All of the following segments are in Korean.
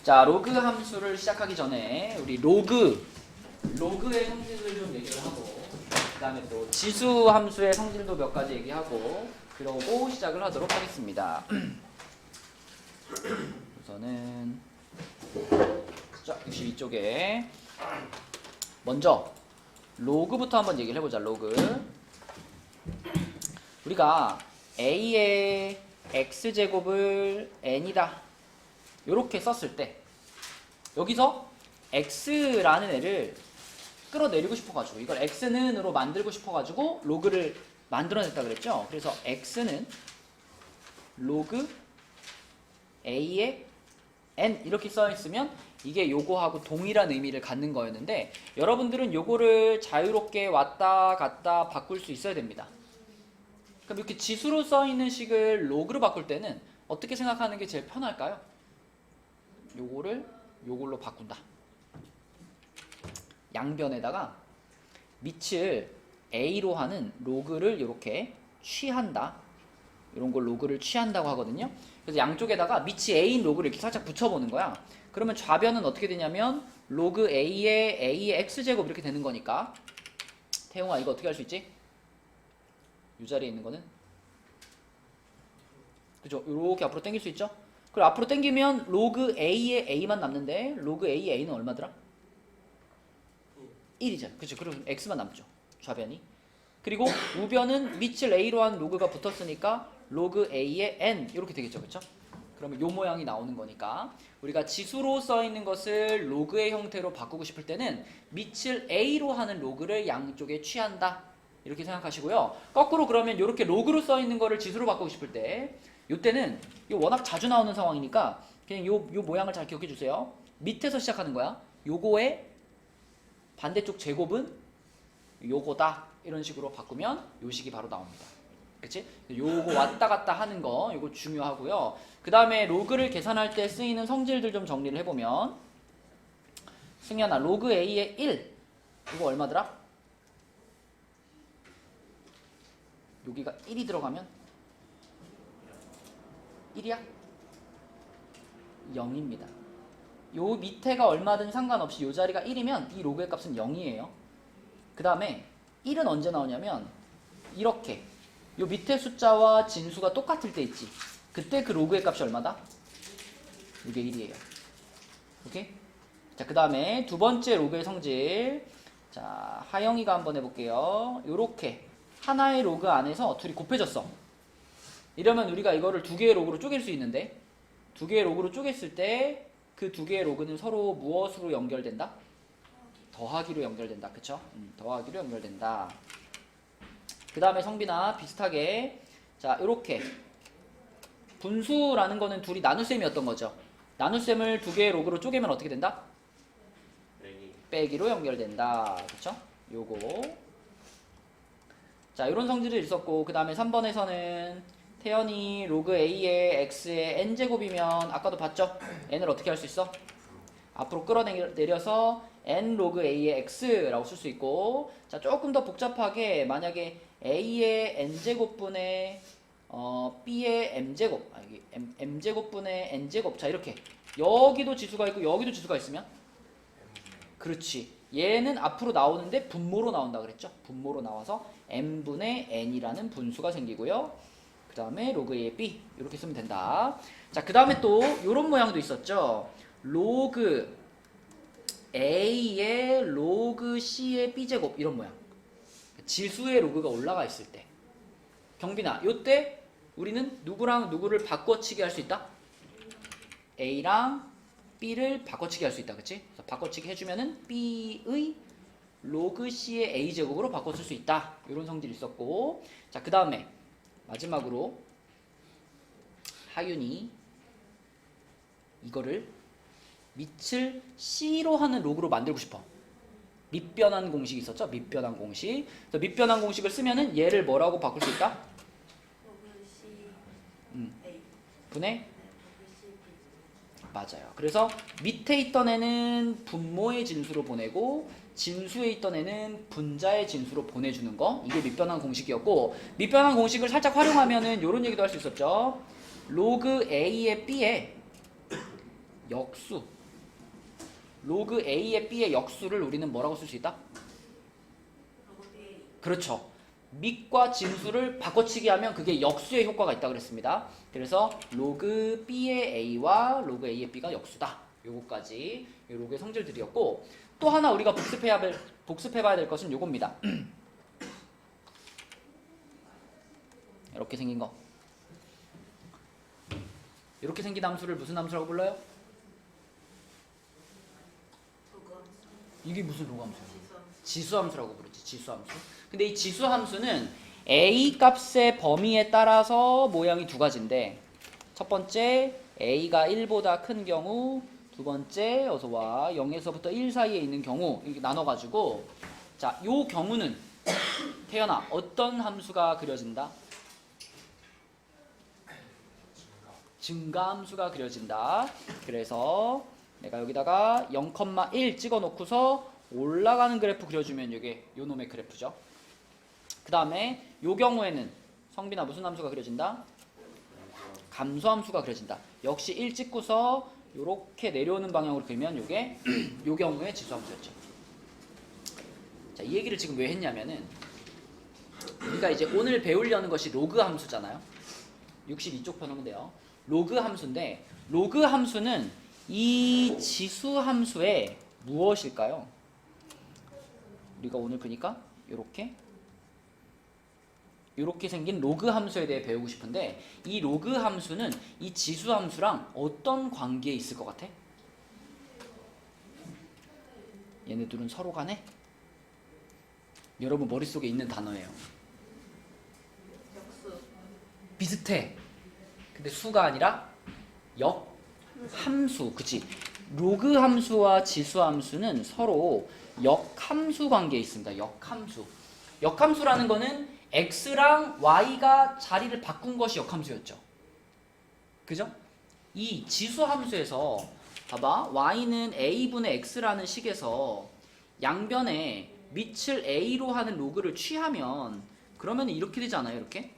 자, 로그 함수를 시작하기 전에 우리 로그의 성질을 좀 얘기를 하고 그 다음에 또 지수 함수의 성질도 몇 가지 얘기하고 그러고 시작을 하도록 하겠습니다. 우선은 자, 62쪽에 먼저 로그부터 한번 얘기를 해보자. 로그. 우리가 a의 x제곱을 n이다 요렇게 썼을 때 여기서 x라는 애를 끌어내리고 싶어가지고 이걸 x는으로 만들고 싶어가지고 로그를 만들어냈다 그랬죠. 그래서 x는 로그 a의 n 이렇게 써있으면 이게 요거하고 동일한 의미를 갖는 거였는데 여러분들은 요거를 자유롭게 왔다 갔다 바꿀 수 있어야 됩니다. 그럼 이렇게 지수로 써있는 식을 로그로 바꿀 때는 어떻게 생각하는 게 제일 편할까요? 요거를 요걸로 바꾼다. 양변에다가 밑을 a로 하는 로그를 이렇게 취한다. 이런 걸 로그를 취한다고 하거든요. 그래서 양쪽에다가 밑이 a인 로그를 이렇게 살짝 붙여보는 거야. 그러면 좌변은 어떻게 되냐면 로그 a의 x제곱 이렇게 되는 거니까 태용아 이거 어떻게 할 수 있지? 이 자리에 있는 거는 그죠? 이렇게 앞으로 당길 수 있죠? 그리고 앞으로 당기면 로그 a의 a만 남는데 로그 a의 a는 얼마더라? 1이잖아. 그죠? 그리고 x만 남죠. 좌변이. 그리고 우변은 밑을 a로 한 로그가 붙었으니까 로그 a의 n 이렇게 되겠죠. 그쵸? 그러면 요 모양이 나오는 거니까 우리가 지수로 써있는 것을 로그의 형태로 바꾸고 싶을 때는 밑을 a로 하는 로그를 양쪽에 취한다. 이렇게 생각하시고요. 거꾸로 그러면 이렇게 로그로 써있는 거를 지수로 바꾸고 싶을 때 요때는 이거 워낙 자주 나오는 상황이니까 그냥 요 모양을 잘 기억해 주세요. 밑에서 시작하는 거야. 요거의 반대쪽 제곱은 요거다. 이런 식으로 바꾸면 요 식이 바로 나옵니다. 그치? 요거 왔다 갔다 하는 거 요거 중요하고요. 그 다음에 로그를 계산할 때 쓰이는 성질들 좀 정리를 해보면 승현아 로그 a의 1 이거 얼마더라? 여기가 1이 들어가면 1이야? 0입니다. 요 밑에가 얼마든 상관없이 요 자리가 1이면 이 로그의 값은 0이에요. 그 다음에 1은 언제 나오냐면 이렇게 요 밑에 숫자와 진수가 똑같을 때 있지. 그때 그 로그의 값이 얼마다? 이게 1이에요. 오케이? 자, 그 다음에 두 번째 로그의 성질. 자, 하영이가 한번 해볼게요. 요렇게 하나의 로그 안에서 둘이 곱해졌어. 이러면 우리가 이거를 두 개의 로그로 쪼갤 수 있는데 두 개의 로그로 쪼갰을 때 그 두 개의 로그는 서로 무엇으로 연결된다? 더하기로 연결된다. 그쵸? 더하기로 연결된다. 그 다음에 성빈아 비슷하게 자 요렇게 분수라는 거는 둘이 나눗셈이었던 거죠. 나눗셈을 두 개의 로그로 쪼개면 어떻게 된다? 빼기로 연결된다. 그쵸? 요거 자 요런 성질이 있었고 그 다음에 3번에서는 태연이 로그 a의 x의 n제곱이면 아까도 봤죠? n을 어떻게 할 수 있어? 앞으로 끌어내려서 n 로그 a의 x라고 쓸 수 있고 자 조금 더 복잡하게 만약에 a의 n제곱분의 b의 m제곱 m제곱분의 n제곱 자 이렇게 여기도 지수가 있고 여기도 지수가 있으면 그렇지 얘는 앞으로 나오는데 분모로 나온다 그랬죠? 분모로 나와서 m분의 n이라는 분수가 생기고요. 그 다음에 로그 a의 b 이렇게 쓰면 된다. 자, 그 다음에 또 이런 모양도 있었죠. 로그 a의 로그 c의 b제곱 이런 모양. 지수의 로그가 올라가 있을 때 경빈아 요때 우리는 누구랑 누구를 바꿔치기 할 수 있다? a랑 b를 바꿔치기 할 수 있다. 그치? 그래서 바꿔치기 해주면은 b의 로그 c의 a제곱으로 바꿔 쓸 수 있다. 이런 성질이 있었고 자, 그 다음에 마지막으로 하윤이 이거를 밑을 c로 하는 로그로 만들고 싶어. 밑변환 공식이 있었죠? 밑변환 공식. 그래서 밑변환 공식을 쓰면은 얘를 뭐라고 바꿀 수 있다? 로그 C A 분의 맞아요. 그래서 밑에 있던 애는 분모의 진수로 보내고 진수에 있던 애는 분자의 진수로 보내주는 거 이게 밑변환 공식이었고 밑변환 공식을 살짝 활용하면은 이런 얘기도 할 수 있었죠. 로그 a의 b에 역수. 로그 A의 B의 역수를 우리는 뭐라고 쓸 수 있다? 로그 A. 그렇죠. 밑과 진수를 바꿔치기 하면 그게 역수의 효과가 있다 그랬습니다. 그래서 로그 B의 A와 로그 A의 B가 역수다. 요거까지 요 로그의 성질들이었고, 또 하나 우리가 복습해봐야 될 것은 요겁니다. 이렇게 생긴 거. 이렇게 생긴 함수를 무슨 함수라고 불러요? 로그 함수. 이게 무슨 로그 함수예요? 지수 함수. 지수함수라고 부르지. 지수함수. 근데 이 지수함수는 A 값의 범위에 따라서 모양이 두 가지인데, 첫 번째 A가 1보다 큰 경우, 두 번째 어서와 0에서부터 1 사이에 있는 경우, 이렇게 나눠가지고, 자, 요 경우는 태연아 어떤 함수가 그려진다? 증가함수가 그려진다. 그래서 내가 여기다가 0,1 찍어 놓고서 올라가는 그래프 그려주면 이게 요 놈의 그래프죠. 그 다음에 요 경우에는 성빈아 무슨 함수가 그려진다? 감소함수가 그려진다. 역시 1 찍고서 요렇게 내려오는 방향으로 그리면 요게 요 경우에 지수함수였죠. 자, 이 얘기를 지금 왜 했냐면은 우리가 이제 오늘 배우려는 것이 로그 함수잖아요. 62쪽 펴놓으면 돼요. 로그 함수인데, 로그 함수는 이 지수 함수의 무엇일까요? 우리가 오늘 그러니까 요렇게 생긴 로그 함수에 대해 배우고 싶은데, 이 로그 함수는 이 지수 함수랑 어떤 관계에 있을 것 같아? 얘네들은 서로 간에 여러분 머릿속에 있는 단어예요. 역수. 비슷해. 근데 수가 아니라 역함수. 그치? 로그 함수와 지수 함수는 서로 역함수 관계에 있습니다. 역함수. 역함수라는 거는 x랑 y가 자리를 바꾼 것이 역함수였죠. 그죠? 이 지수 함수에서 봐봐. y는 a분의 x라는 식에서 양변에 밑을 a로 하는 로그를 취하면 그러면 이렇게 되지 않아요? 이렇게?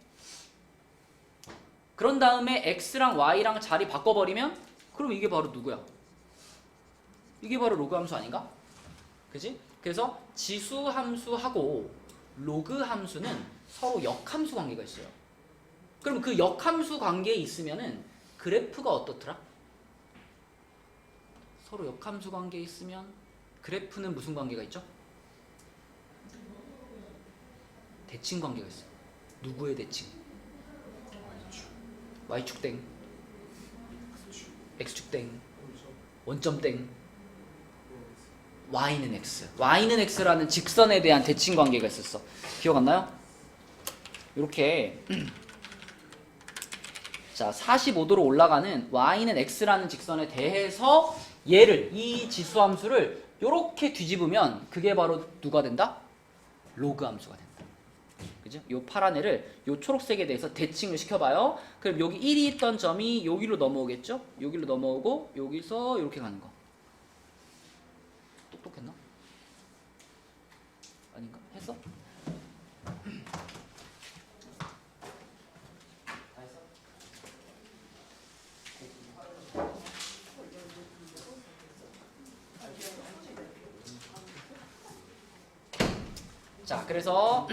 그런 다음에 x랑 y랑 자리 바꿔버리면 그럼 이게 바로 누구야? 이게 바로 로그 함수 아닌가? 그지? 그래서 지수 함수하고 로그 함수는 서로 역함수 관계가 있어요. 그럼 그 역함수 관계에 있으면은 그래프가 어떻더라? 서로 역함수 관계에 있으면 그래프는 무슨 관계가 있죠? 대칭 관계가 있어요. 누구의 대칭? y축 땡, x축 땡, 원점 땡, y는 x. y는 x라는 직선에 대한 대칭 관계가 있었어. 기억 안 나요? 이렇게 자 45도로 올라가는 y는 x라는 직선에 대해서 얘를, 이 지수 함수를 이렇게 뒤집으면 그게 바로 누가 된다? 로그 함수가 된다. 그죠? 요 파란 애를 요 초록색에 대해서 대칭을 시켜봐요. 그럼 여기 1이 있던 점이 여기로 넘어오겠죠? 여기로 넘어오고 여기서 이렇게 가는 거. 똑똑했나? 아닌가? 했어? 다 했어? 자, 그래서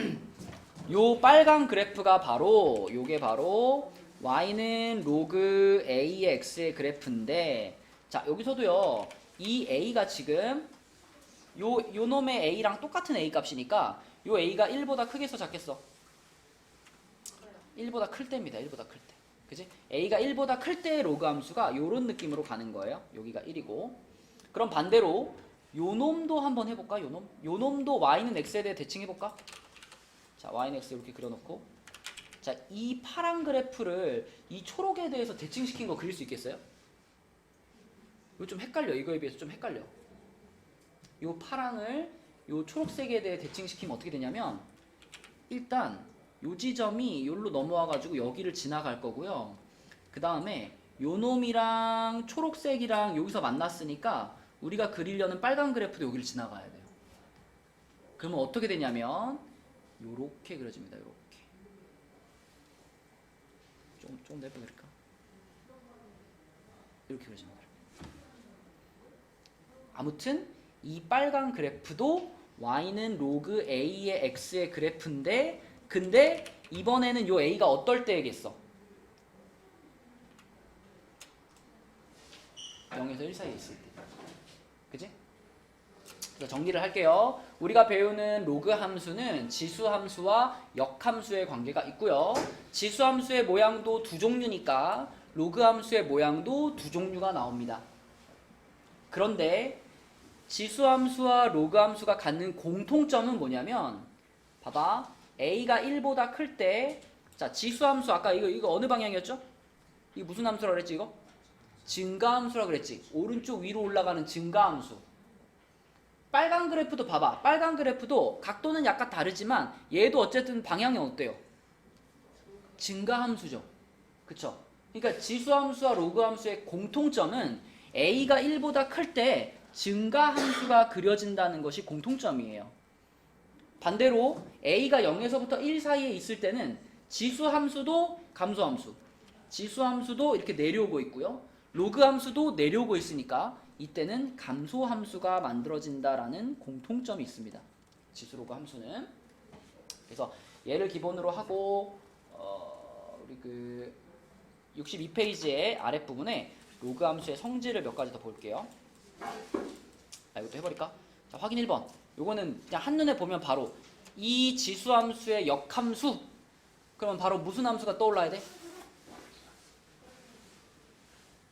요 빨간 그래프가 바로 요게 바로 y는 로그 a의 x의 그래프인데, 자 여기서도요 이 a가 지금 요 놈의 a랑 똑같은 a 값이니까 요 a가 1보다 크겠어 작겠어? 1보다 클 때입니다. 1보다 클 때. 그지? a가 1보다 클 때의 로그 함수가 요런 느낌으로 가는 거예요. 여기가 1이고. 그럼 반대로 요 놈도 한번 해볼까? 요 놈도 y는 x에 대해 대칭해볼까? 자, y는 x 이렇게 그려놓고, 자, 이 파란 그래프를 이 초록에 대해서 대칭시킨 거 그릴 수 있겠어요? 이거 좀 헷갈려. 이거에 비해서 좀 헷갈려. 요 파랑을 요 초록색에 대해 대칭시키면 어떻게 되냐면, 일단 요 지점이 요로 넘어와가지고 여기를 지나갈 거고요. 그 다음에 요 놈이랑 초록색이랑 여기서 만났으니까 우리가 그리려는 빨간 그래프도 여기를 지나가야 돼요. 그러면 어떻게 되냐면 요렇게 그려집니다. 요렇게. 좀 내보낼까? 이렇게 그려집니다. 아무튼 이 빨간 그래프도 y는 로그 a의 x의 그래프인데 근데 이번에는 요 a가 어떨 때겠어? 0에서 1 사이에 있을 때. 그치? 그래서 정리를 할게요. 우리가 배우는 로그 함수는 지수 함수와 역함수의 관계가 있고요. 지수 함수의 모양도 두 종류니까 로그 함수의 모양도 두 종류가 나옵니다. 그런데 지수 함수와 로그 함수가 갖는 공통점은 뭐냐면 봐봐. a가 1보다 클 때 자, 지수 함수 아까 이거 어느 방향이었죠? 이게 무슨 함수라고 그랬지 이거? 증가함수라고 그랬지. 오른쪽 위로 올라가는 증가함수. 빨간 그래프도 봐봐. 빨간 그래프도 각도는 약간 다르지만 얘도 어쨌든 방향이 어때요? 증가함수죠. 그쵸? 그러니까 지수함수와 로그함수의 공통점은 a가 1보다 클 때 증가함수가 그려진다는 것이 공통점이에요. 반대로 a가 0에서부터 1 사이에 있을 때는 지수함수도 감소함수, 지수함수도 이렇게 내려오고 있고요. 로그함수도 내려오고 있으니까 이때는 감소함수가 만들어진다라는 공통점이 있습니다. 지수 로그 함수는. 그래서 얘를 기본으로 하고 우리 그 62페이지의 아랫부분에 로그 함수의 성질을 몇 가지 더 볼게요. 이것도 해버릴까? 자, 확인 1번. 요거는 그냥 한눈에 보면 바로 이 지수 함수의 역함수. 그러면 바로 무슨 함수가 떠올라야 돼?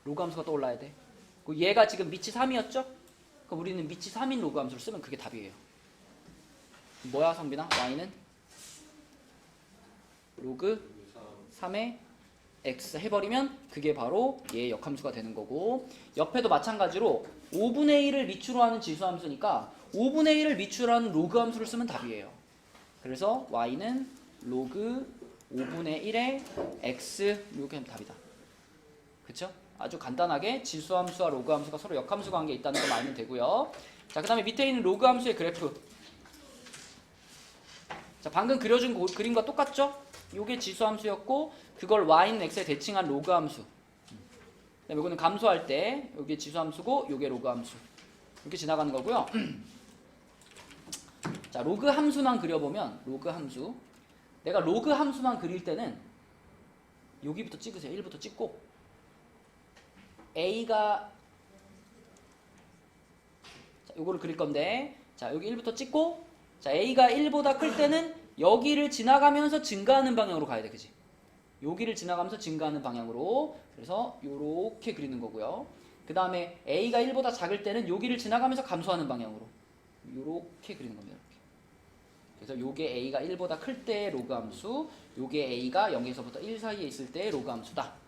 로그 함수가 떠올라야 돼. 얘가 지금 밑이 3이었죠? 그럼 우리는 밑이 3인 로그 함수를 쓰면 그게 답이에요. 뭐야 성빈아? y는? 로그 3의 x 해버리면 그게 바로 얘의 역함수가 되는 거고 옆에도 마찬가지로 5분의 1을 밑으로 하는 지수함수니까 5분의 1을 밑으로 하는 로그 함수를 쓰면 답이에요. 그래서 y는 로그 5분의 1의 x 이렇게 하면 답이다. 그쵸? 아주 간단하게 지수함수와 로그함수가 서로 역함수 관계에 있다는 걸 알면 되고요. 자, 그 다음에 밑에 있는 로그함수의 그래프. 자, 방금 그려준 그림과 똑같죠? 요게 지수함수였고 그걸 y는 x에 대칭한 로그함수. 그다음에 이거는 감소할 때 요게 지수함수고 요게 로그함수. 이렇게 지나가는 거고요. 자, 로그함수만 그려보면 로그함수. 내가 로그함수만 그릴 때는 여기부터 찍으세요. 1부터 찍고 a가 자, 요거를 그릴 건데 자, 여기 1부터 찍고 자, a가 1보다 클 때는 여기를 지나가면서 증가하는 방향으로 가야 돼. 그지? 여기를 지나가면서 증가하는 방향으로. 그래서 요렇게 그리는 거고요. 그 다음에 a가 1보다 작을 때는 여기를 지나가면서 감소하는 방향으로 요렇게 그리는 겁니다. 이렇게. 그래서 요게 a가 1보다 클 때 로그 함수, 요게 a가 0에서부터 1 사이에 있을 때 로그 함수다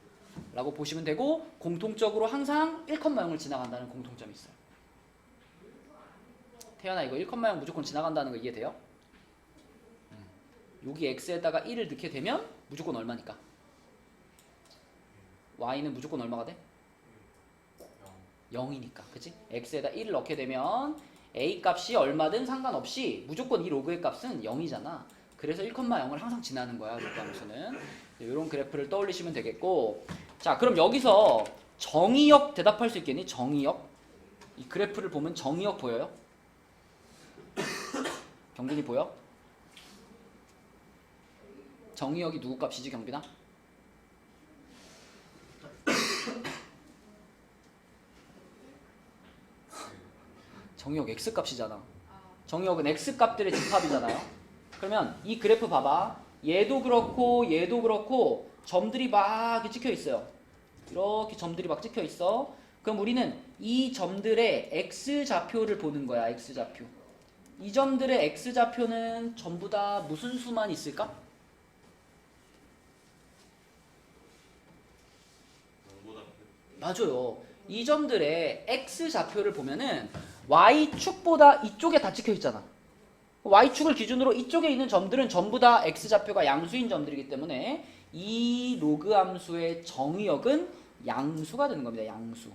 라고 보시면 되고 공통적으로 항상 1,0을 지나간다는 공통점이 있어요. 태연아 이거 1,0 무조건 지나간다는 거 이해돼요? 여기 x에다가 1을 넣게 되면 무조건 얼마니까? y는 무조건 얼마가 돼? 0이니까 그치? x에다 1을 넣게 되면 a 값이 얼마든 상관없이 무조건 이 로그의 값은 0이잖아. 그래서 1,0을 항상 지나는 거야 로그 함수는. 이런 그래프를 떠올리시면 되겠고 자 그럼 여기서 정의역 대답할 수 있겠니? 정의역 이 그래프를 보면 정의역 보여요? 경빈이 보여? 정의역이 누구 값이지 경빈아? 정의역 x 값이잖아. 정의역은 x 값들의 집합이잖아요. 그러면 이 그래프 봐봐. 얘도 그렇고 얘도 그렇고 점들이 막 이렇게 찍혀 있어요. 이렇게 점들이 막 찍혀 있어. 그럼 우리는 이 점들의 x좌표를 보는 거야. x좌표. 이 점들의 x좌표는 전부 다 무슨 수만 있을까? 맞아요. 이 점들의 x좌표를 보면은 y축보다 이쪽에 다 찍혀 있잖아. y축을 기준으로 이쪽에 있는 점들은 전부 다 x좌표가 양수인 점들이기 때문에 이 로그 함수의 정의역은 양수가 되는 겁니다. 양수.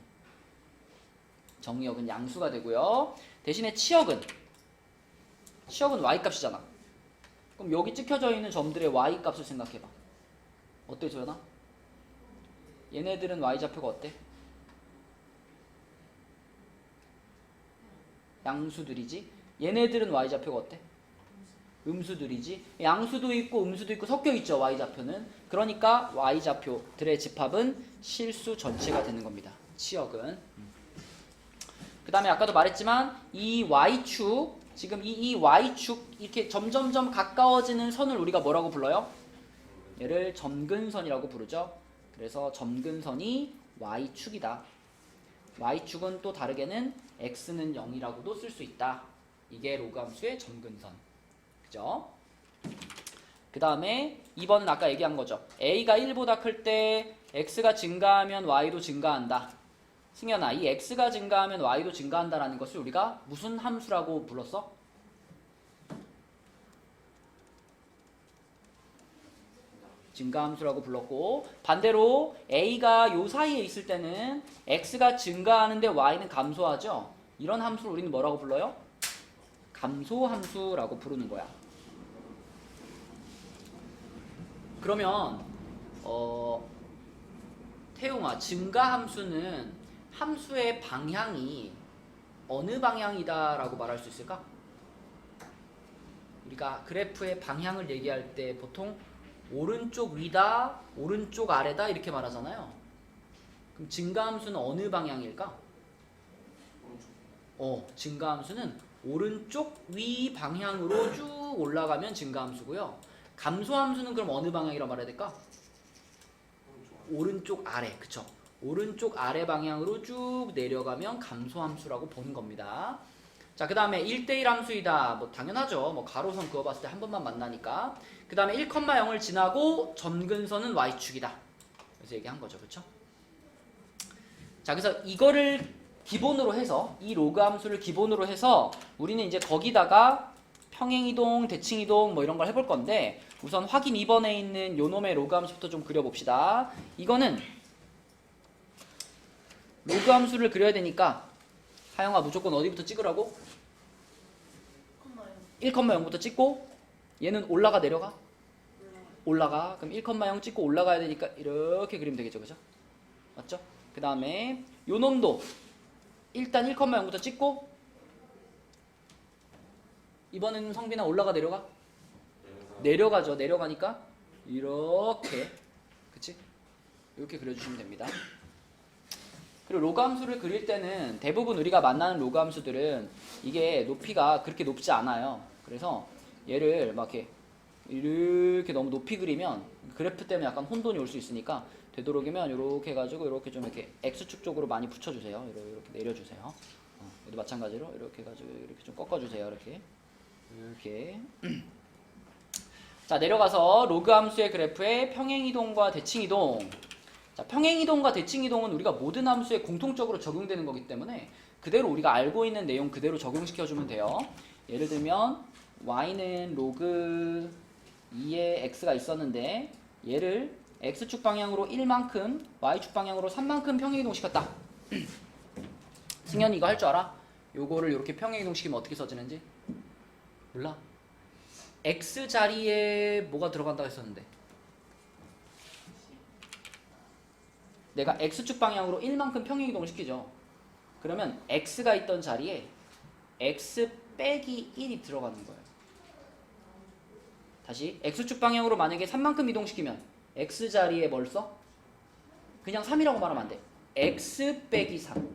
정의역은 양수가 되고요. 대신에 치역은 y값이잖아. 그럼 여기 찍혀져 있는 점들의 y값을 생각해봐. 어때 조연아? 얘네들은 y좌표가 어때? 양수들이지. 얘네들은 y좌표가 어때? 음수들이지. 양수도 있고 음수도 있고 섞여 있죠, y좌표는. 그러니까 y좌표들의 집합은 실수 전체가 되는 겁니다. 치역은. 그 다음에 아까도 말했지만 이 y축, 지금 이 y축 이렇게 점점점 가까워지는 선을 우리가 뭐라고 불러요? 얘를 점근선이라고 부르죠. 그래서 점근선이 y축이다. y축은 또 다르게는 x는 0이라고도 쓸 수 있다. 이게 로그 함수의 점근선. 그죠? 그 다음에 2번은 아까 얘기한 거죠. a가 1보다 클 때 x가 증가하면 y도 증가한다. 승현아, 이 x가 증가하면 y도 증가한다라는 것을 우리가 무슨 함수라고 불렀어? 증가함수라고 불렀고, 반대로 a가 요 사이에 있을 때는 x가 증가하는데 y는 감소하죠. 이런 함수를 우리는 뭐라고 불러요? 감소함수라고 부르는 거야. 그러면 태용아, 증가함수는 함수의 방향이 어느 방향이다 라고 말할 수 있을까? 우리가 그래프의 방향을 얘기할 때 보통 오른쪽 위다, 오른쪽 아래다 이렇게 말하잖아요. 그럼 증가함수는 어느 방향일까? 증가함수는 오른쪽 위 방향으로 쭉 올라가면 증가함수고요. 감소함수는 그럼 어느 방향이라고 말해야 될까? 오른쪽 아래, 그쵸? 오른쪽 아래 방향으로 쭉 내려가면 감소함수라고 보는 겁니다. 자, 그 다음에 1대1 함수이다. 뭐 당연하죠. 뭐 가로선 그어봤을 때 한 번만 만나니까. 그 다음에 1,0을 지나고 점근선은 y축이다. 그래서 얘기한 거죠, 그쵸? 자, 그래서 이거를 기본으로 해서, 이 로그 함수를 기본으로 해서 우리는 이제 거기다가 평행이동, 대칭이동 뭐 이런 걸 해볼 건데, 우선 확인 2번에 있는 요놈의 로그 함수부터 좀 그려봅시다. 이거는 로그 함수를 그려야 되니까 하영아 무조건 어디부터 찍으라고? 1,0부터 찍고 얘는 올라가 내려가? 올라가. 그럼 1,0 찍고 올라가야 되니까 이렇게 그리면 되겠죠, 그죠? 맞죠? 그 다음에 요놈도 일단 1,0부터 찍고 이번에는 성빈아 올라가 내려가? 내려가죠. 내려가니까 이렇게, 그치? 이렇게 그려주시면 됩니다. 그리고 로그 함수를 그릴 때는 대부분 우리가 만나는 로그 함수들은 이게 높이가 그렇게 높지 않아요. 그래서 얘를 막 이렇게 너무 높이 그리면 그래프 때문에 약간 혼돈이 올 수 있으니까 되도록이면 이렇게 해가지고 이렇게 좀 이렇게 x축 쪽으로 많이 붙여주세요. 이렇게 내려주세요. 여기도 마찬가지로 이렇게 해가지고 이렇게 좀 꺾어주세요. 이렇게. 자, 내려가서 로그 함수의 그래프에 평행이동과 대칭이동. 자, 평행이동과 대칭이동은 우리가 모든 함수에 공통적으로 적용되는 거기 때문에 그대로 우리가 알고 있는 내용 그대로 적용시켜주면 돼요. 예를 들면 y는 로그 2의 x가 있었는데 얘를 x축 방향으로 1만큼 y축 방향으로 3만큼 평행이동시켰다. 승현이 이거 할 줄 알아? 요거를 이렇게 평행이동시키면 어떻게 써지는지? 몰라? x 자리에 뭐가 들어간다고 했었는데 내가 x축 방향으로 1만큼 평행이동을 시키죠. 그러면 x가 있던 자리에 x 빼기 1이 들어가는 거예요. 다시 x축 방향으로 만약에 3만큼 이동시키면 x 자리에 뭘 써? 그냥 3이라고 말하면 안 돼. x 빼기 3.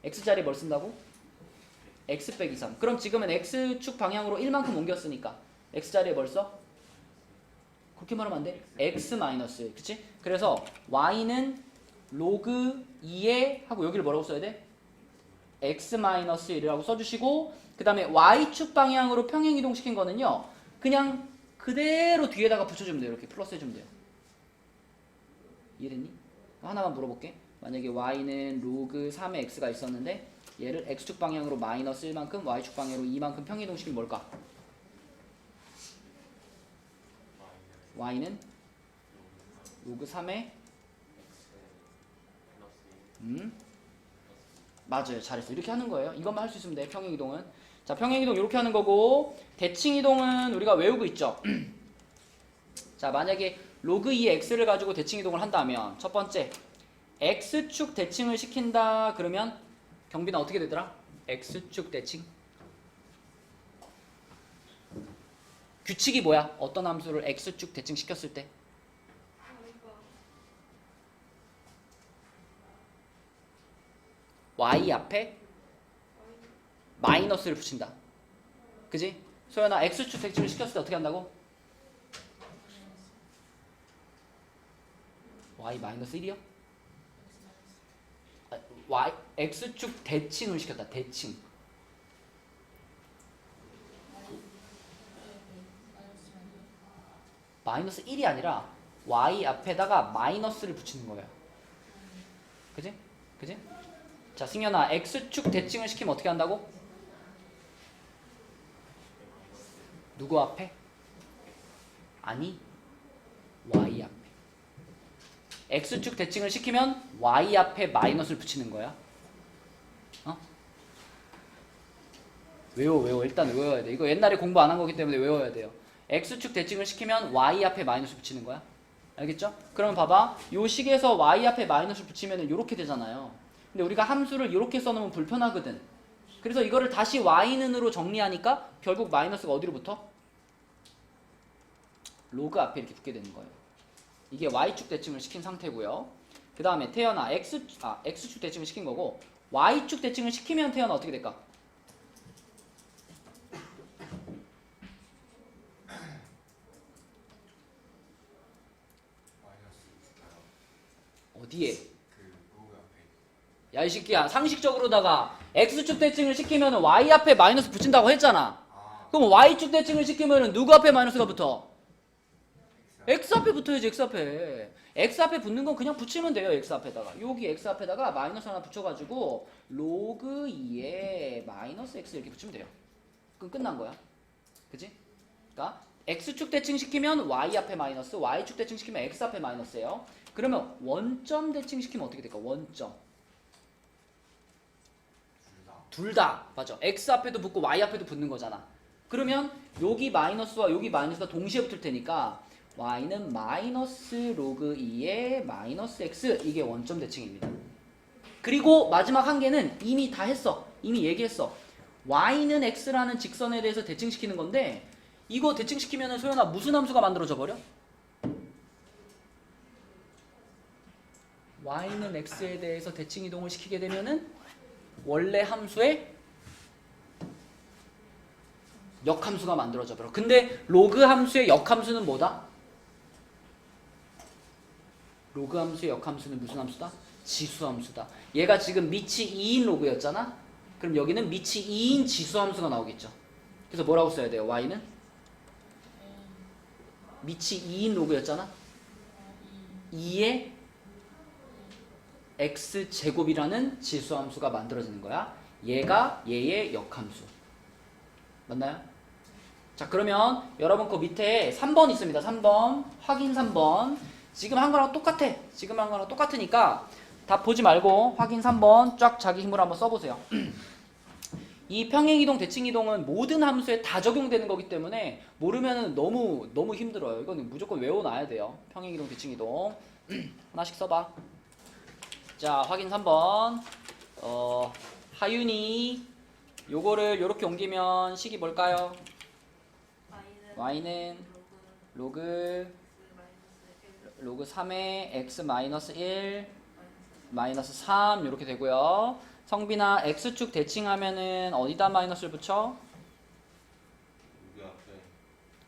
x 자리에 뭘 쓴다고? x 빼기 3. 그럼 지금은 x축 방향으로 1만큼 옮겼으니까 x 자리에 뭘 써? 그렇게 말하면 안 돼. x 마이너스 1. 그치? 그래서 y는 로그 2에 하고 여기를 뭐라고 써야 돼? x 마이너스 1이라고 써주시고 그 다음에 y축 방향으로 평행이동 시킨 거는요 그냥 그대로 뒤에다가 붙여주면 돼요. 이렇게 플러스 해주면 돼요. 이해됐니? 하나만 물어볼게. 만약에 y는 로그 3의 x가 있었는데 얘를 x축 방향으로 마이너스 1만큼 y축 방향으로 2만큼 평행이동 시키면 뭘까? y는 로그 3의 맞아요. 잘했어. 이렇게 하는 거예요. 이것만 할 수 있으면 돼. 평행이동은. 자, 평행이동 이렇게 하는 거고 대칭이동은 우리가 외우고 있죠. 자, 만약에 로그 2의 x를 가지고 대칭이동을 한다면 첫 번째 x축 대칭을 시킨다 그러면 경빈아 어떻게 되더라? x축 대칭 규칙이 뭐야? 어떤 함수를 x축 대칭시켰을 때? y 앞에 마이너스를 붙인다. 그지? 소연아, x축 대칭을 시켰을 때 어떻게 한다고? y 마이너스 1이요? y x축 대칭을 시켰다. 대칭. 마이너스 1이 아니라 y 앞에다가 마이너스를 붙이는 거예요. 그지? 그지? 자, 승현아, x축 대칭을 시키면 어떻게 한다고? 누구 앞에? 아니, y 앞에. x축 대칭을 시키면 y 앞에 마이너스를 붙이는 거야. 어? 외워. 일단 외워야 돼. 이거 옛날에 공부 안 한 거기 때문에 외워야 돼요. x축 대칭을 시키면 y 앞에 마이너스 붙이는 거야. 알겠죠? 그럼 봐봐. 요 식에서 y 앞에 마이너스 붙이면 이렇게 되잖아요. 근데 우리가 함수를 이렇게 써놓으면 불편하거든. 그래서 이거를 다시 y는으로 정리하니까 결국 마이너스가 어디로 붙어? 로그 앞에 이렇게 붙게 되는 거예요. 이게 y축 대칭을 시킨 상태고요. 그 다음에 태연아, x축 대칭을 시킨 거고, y축 대칭을 시키면 태연아 어떻게 될까? 어디에? 야, 이 새끼야, 상식적으로다가 x축 대칭을 시키면 y 앞에 마이너스 붙인다고 했잖아. 그럼 y축 대칭을 시키면 누구 앞에 마이너스가 붙어? x 앞에 붙어야지. x 앞에 붙는 건 그냥 붙이면 돼요. x 앞에다가 여기 x 앞에다가 마이너스 하나 붙여가지고 로그 2에 마이너스 x 이렇게 붙이면 돼요. 그럼 끝난 거야. 그지? 그러니까 x축 대칭 시키면 y 앞에 마이너스, y축 대칭 시키면 x 앞에 마이너스예요. 그러면 원점 대칭 시키면 어떻게 될까? 원점. 둘 다 맞아. x 앞에도 붙고 y 앞에도 붙는 거잖아. 그러면 여기 마이너스와 여기 마이너스가 동시에 붙을 테니까 y는 마이너스 로그 2의 마이너스 x, 이게 원점 대칭입니다. 그리고 마지막 한 개는 이미 다 했어. 이미 얘기했어. y는 x라는 직선에 대해서 대칭시키는 건데, 이거 대칭시키면 소연아 무슨 함수가 만들어져 버려? y는 x에 대해서 대칭 이동을 시키게 되면은 원래 함수의 역함수가 만들어져 버려. 근데 로그 함수의 역함수는 뭐다? 로그 함수의 역함수는 무슨 함수다? 지수함수다. 얘가 지금 밑이 2인 로그였잖아? 그럼 여기는 밑이 2인 지수함수가 나오겠죠. 그래서 뭐라고 써야 돼요? y는? 밑이 2인 로그였잖아? 2의 x제곱이라는 지수함수가 만들어지는 거야. 얘가 얘의 역함수. 맞나요? 자, 그러면 여러분 그 밑에 3번 있습니다. 3번 확인 3번. 지금 한 거랑 똑같으니까 다 보지 말고 확인 3번 쫙 자기 힘으로 한번 써보세요. 이 평행이동, 대칭이동은 모든 함수에 다 적용되는 거기 때문에 모르면 너무 힘들어요. 이거는 무조건 외워놔야 돼요. 평행이동, 대칭이동. 하나씩 써봐. 자, 확인 3번. 하윤이 요거를 요렇게 옮기면 식이 뭘까요? y는 로그 3의 x 마이너스 1 마이너스 3 이렇게 되고요. 성빈아, x축 대칭하면은 어디다 마이너스를 붙여? 여기 앞에.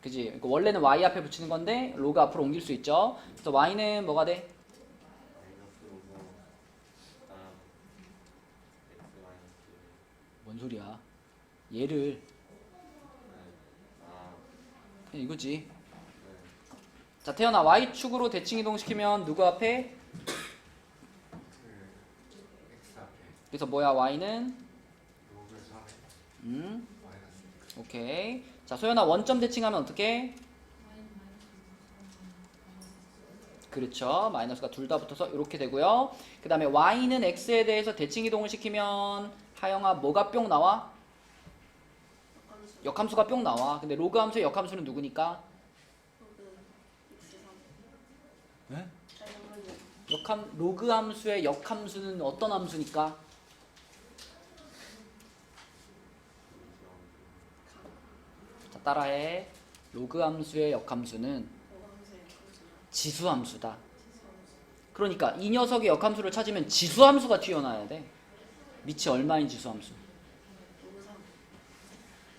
그지? 그러니까 원래는 y 앞에 붙이는 건데 로그 앞으로 옮길 수 있죠. 그래서 y는 뭐가 돼? 마이너스 오고 그다음 x 마이너스. 뭔 소리야? 얘를 그냥 이거지. 자, 태연아, y축으로 대칭 이동시키면 누구 앞에? x 앞에. 그래서 뭐야? y는? 로그 3에 마이너스. 오케이. 자, 소연아, 원점 대칭하면 어떻게? 그렇죠. 마이너스가 둘 다 붙어서 이렇게 되고요. 그 다음에 y는 x에 대해서 대칭 이동을 시키면 하영아 뭐가 뿅 나와? 역함수가 뿅 나와. 근데 로그 함수의 역함수는 누구니까? 네? 로그 함수의 역함수는 어떤 함수니까? 자, 따라해. 로그 함수의 역함수는 지수함수다. 그러니까 이 녀석의 역함수를 찾으면 지수함수가 튀어나와야 돼. 밑이 얼마인 지수함수?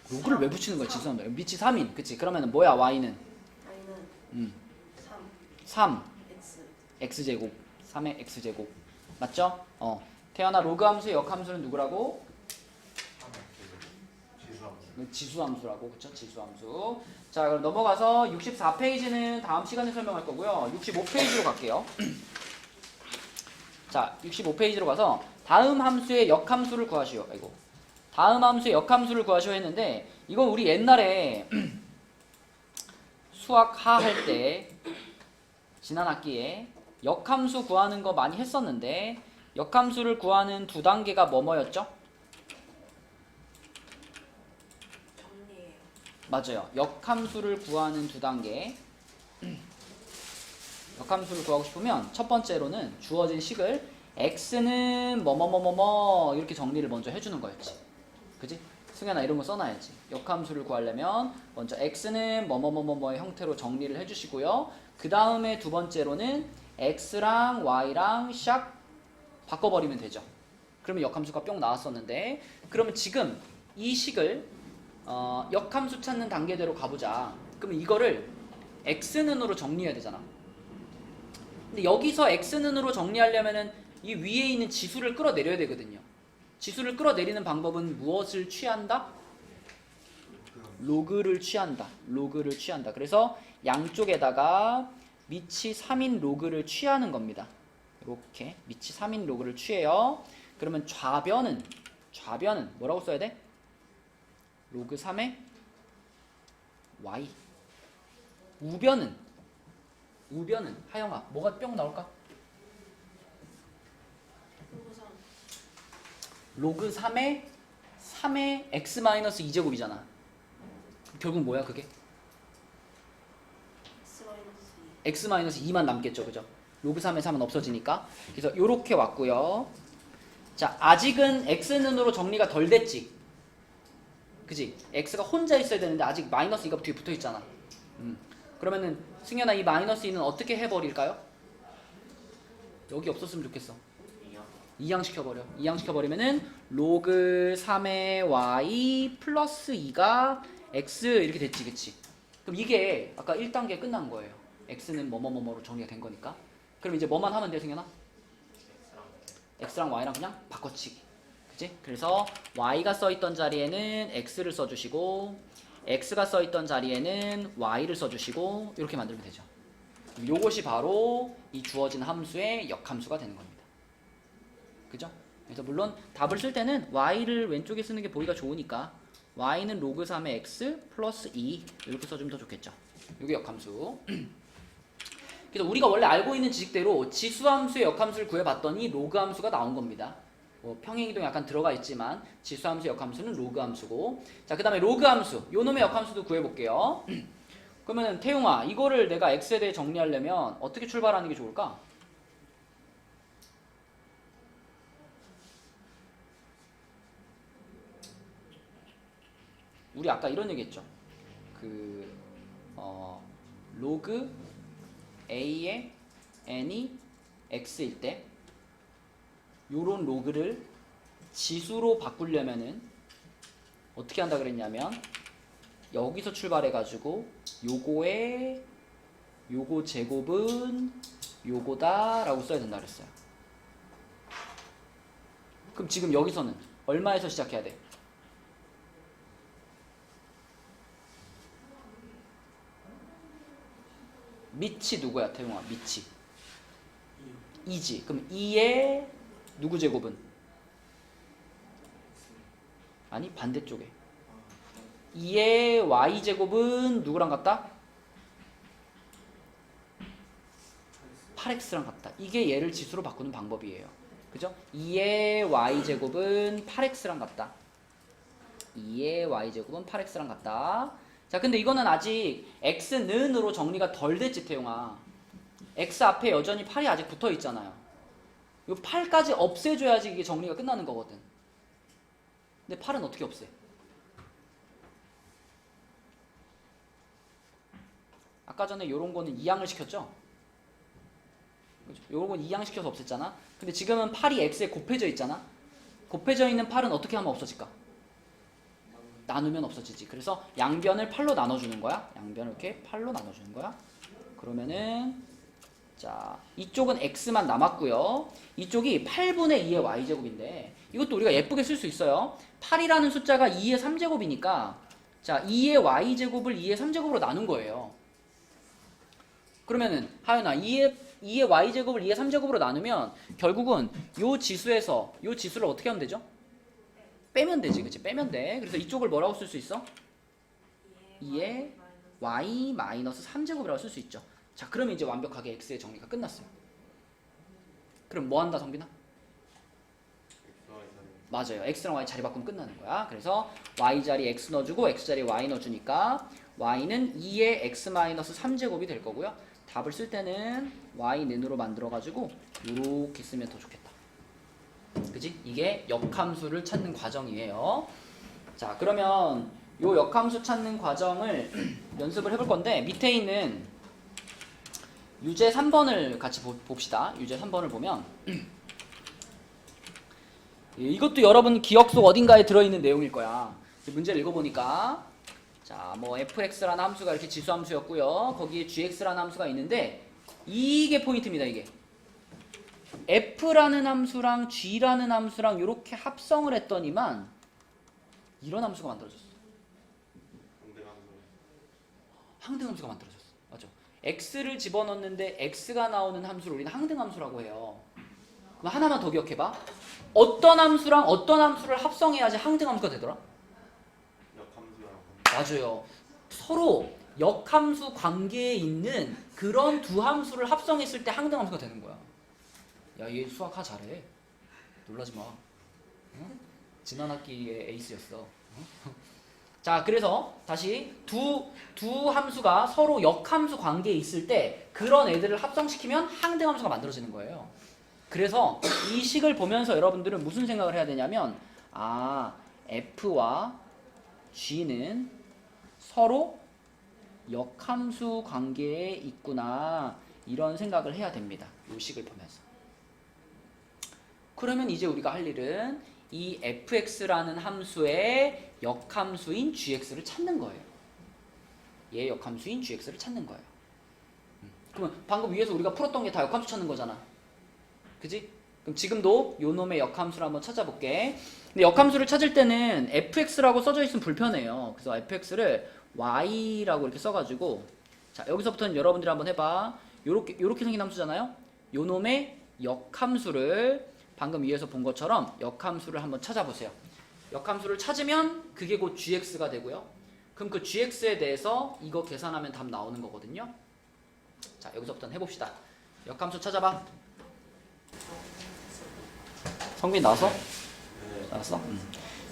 로그를 왜 붙이는 거야 지수함수? 밑이 3인. 그치? 그러면 뭐야 y는? Y는 3 X x제곱 3의 x제곱 맞죠? 태연아 로그 함수의 역함수는 누구라고? 지수함수. 지수함수라고. 그쵸? 지수함수. 자 그럼 넘어가서 64페이지는 다음 시간에 설명할 거고요. 65페이지로 갈게요. 자 65페이지로 가서 다음 함수의 역함수를 구하시오. 아이고. 다음 함수의 역함수를 구하시오 했는데 이건 우리 옛날에 수학 하 할 때 지난 학기에 역함수 구하는 거 많이 했었는데 역함수를 구하는 두 단계가 뭐였죠? 정리해요. 맞아요. 역함수를 구하는 두 단계. 역함수를 구하고 싶으면 첫 번째로는 주어진 식을 x는 뭐뭐뭐뭐뭐 이렇게 정리를 먼저 해주는 거였지. 그지? 승현아 이런 거 써놔야지. 역함수를 구하려면 먼저 x는 뭐뭐뭐뭐의 형태로 정리를 해주시고요. 그 다음에 두 번째로는 x랑 y랑 샥 바꿔버리면 되죠. 그러면 역함수가 뿅 나왔었는데 그러면 지금 이 식을 역함수 찾는 단계대로 가보자. 그러면 이거를 x는으로 정리해야 되잖아. 근데 여기서 x는으로 정리하려면은 이 위에 있는 지수를 끌어내려야 되거든요. 지수를 끌어내리는 방법은 무엇을 취한다? 로그를 취한다. 로그를 취한다. 그래서 양쪽에다가 밑이 3인 로그를 취하는 겁니다. 이렇게 밑이 3인 로그를 취해요. 그러면 좌변은 뭐라고 써야 돼? 로그 3의 y. 우변은 하영아 뭐가 뿅 나올까? 로그 3의 x-2제곱이잖아. 결국 뭐야 그게? x-2만 남겠죠. 그죠? 로그 3의 3은 없어지니까. 그래서 이렇게 왔고요. 자 아직은 x는으로 정리가 덜 됐지. 그지? x가 혼자 있어야 되는데 아직 마이너스 2가 뒤에 붙어있잖아. 그러면은 승현아 이 마이너스 2는 어떻게 해버릴까요? 여기 없었으면 좋겠어. 이항시켜버려. 이항시켜버리면은 로그 3의 y 플러스 2가 x 이렇게 됐지. 그치? 그럼 이게 아까 1단계 끝난 거예요. x는 뭐뭐뭐뭐로 정리가 된 거니까. 그럼 이제 뭐만 하면 돼 승현아? x랑 y랑 그냥 바꿔치기. 그치? 그래서 y가 써있던 자리에는 x를 써주시고 x가 써있던 자리에는 y를 써주시고 이렇게 만들면 되죠. 요것이 바로 이 주어진 함수의 역함수가 되는 겁니다. 그죠? 그래서 물론 답을 쓸 때는 y를 왼쪽에 쓰는 게 보기가 좋으니까 y는 로그 3의 x 플러스 2 이렇게 써주면 더 좋겠죠. 이게 역함수. 그래서 우리가 원래 알고 있는 지식대로 지수함수의 역함수를 구해봤더니 로그 함수가 나온 겁니다. 평행이동 약간 들어가 있지만 지수함수 역함수는 로그 함수고, 자 그 다음에 로그 함수 요 놈의 역함수도 구해볼게요. 그러면 태용아 이거를 내가 x에 대해 정리하려면 어떻게 출발하는 게 좋을까? 우리 아까 이런 얘기 했죠. 로그 a의 n이 x일 때 요런 로그를 지수로 바꾸려면은 어떻게 한다 그랬냐면 여기서 출발해 가지고 요거의 요거 제곱은 요거다 라고 써야 된다 그랬어요. 그럼 지금 여기서는 얼마에서 시작해야 돼? 밑이 누구야 태용아? 밑이 2지. 그럼 2의 누구 제곱은? 아니 반대쪽에 2의 y제곱은 누구랑 같다? 8x랑 같다. 이게 얘를 지수로 바꾸는 방법이에요. 그죠? 2의 y제곱은 8x랑 같다. 2의 y제곱은 8x랑 같다. 자 근데 이거는 아직 x는으로 정리가 덜 됐지 태용아. x 앞에 여전히 8이 아직 붙어 있잖아요. 이 8까지 없애줘야지 이게 정리가 끝나는 거거든. 근데 8은 어떻게 없애? 아까 전에 요런 거는 2양을 시켰죠? 그죠? 요런 건 2양 시켜서 없앴잖아. 근데 지금은 8이 x에 곱해져 있잖아. 곱해져 있는 8은 어떻게 하면 없어질까? 나누면 없어지지. 그래서 양변을 8로 나눠주는 거야. 양변을 이렇게 8로 나눠주는 거야. 그러면은 자 이쪽은 x만 남았고요. 이쪽이 8분의 2의 y제곱인데 이것도 우리가 예쁘게 쓸 수 있어요. 8이라는 숫자가 2의 3제곱이니까 자 2의 y제곱을 2의 3제곱으로 나눈 거예요. 그러면은 하연아 2의 y제곱을 2의 3제곱으로 나누면 결국은 요 지수에서 요 지수를 어떻게 하면 되죠? 빼면 되지. 그치? 빼면 돼. 그래서 이쪽을 뭐라고 쓸 수 있어? 2의 y 마이너스 3제곱이라고 쓸 수 있죠. 자 그러면 이제 완벽하게 x의 정리가 끝났어요. 그럼 뭐 한다 성빈아? 맞아요. x랑 y 자리 바꾸면 끝나는 거야. 그래서 y 자리 x 넣어주고 x 자리 y 넣어주니까 y는 2의 x 마이너스 3제곱이 될 거고요. 답을 쓸 때는 y는으로 만들어가지고 이렇게 쓰면 더 좋겠다. 그지? 이게 역함수를 찾는 과정이에요. 자 그러면 요 역함수 찾는 과정을 연습을 해볼 건데 밑에 있는 유제 3번을 같이 봅시다. 유제 3번을 보면 이것도 여러분 기억 속 어딘가에 들어있는 내용일 거야. 문제를 읽어보니까 자, 뭐 fx라는 함수가 이렇게 지수함수였고요. 거기에 gx라는 함수가 있는데 이게 포인트입니다. 이게 f라는 함수랑 g라는 함수랑 이렇게 합성을 했더니만 이런 함수가 만들어졌어. 항등함수가 만들어졌어. 맞죠? x를 집어넣는데 x가 나오는 함수를 우리는 항등함수라고 해요. 그럼 하나만 더 기억해봐. 어떤 함수랑 어떤 함수를 합성해야지 항등함수가 되더라? 맞아요. 서로 역함수 관계에 있는 그런 두 함수를 합성했을 때 항등함수가 되는 거야. 야, 얘 수학 하 잘해. 놀라지 마. 응? 지난 학기에 에이스였어. 응? 자, 그래서 다시 두 함수가 서로 역함수 관계에 있을 때 그런 애들을 합성시키면 항등함수가 만들어지는 거예요. 그래서 이 식을 보면서 여러분들은 무슨 생각을 해야 되냐면 아, f와 g는 서로 역함수 관계에 있구나 이런 생각을 해야 됩니다. 이 식을 보면서. 그러면 이제 우리가 할 일은 이 fx라는 함수의 역함수인 gx를 찾는 거예요. 얘의 역함수인 gx를 찾는 거예요. 그러면 방금 위에서 우리가 풀었던 게 다 역함수 찾는 거잖아. 그지? 그럼 지금도 요 놈의 역함수를 한번 찾아볼게. 근데 역함수를 찾을 때는 fx라고 써져 있으면 불편해요. 그래서 fx를 y라고 이렇게 써가지고 자 여기서부터는 여러분들이 한번 해봐. 요렇게 생긴 함수잖아요. 요 놈의 역함수를 방금 위에서 본 것처럼 역함수를 한번 찾아보세요. 역함수를 찾으면 그게 곧 gx가 되고요. 그럼 그 gx에 대해서 이거 계산하면 답 나오는 거거든요. 자 여기서부터는 해봅시다. 역함수 찾아봐. 성빈 나왔어? 나왔어?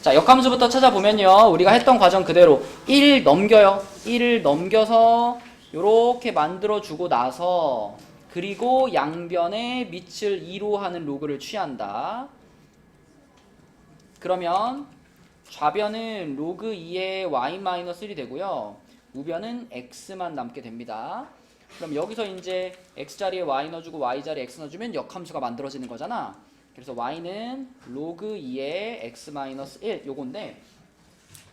자 역함수부터 찾아보면요. 우리가 했던 과정 그대로 1 넘겨요. 1을 넘겨서 요렇게 만들어주고 나서 그리고 양변에 밑을 2로 하는 로그를 취한다. 그러면 좌변은 로그 2의 y-1이 되고요. 우변은 x만 남게 됩니다. 그럼 여기서 이제 x자리에 y 넣어주고 y자리에 x 넣어주면 역함수가 만들어지는 거잖아. 그래서 y는 로그 2의 x-1 요건데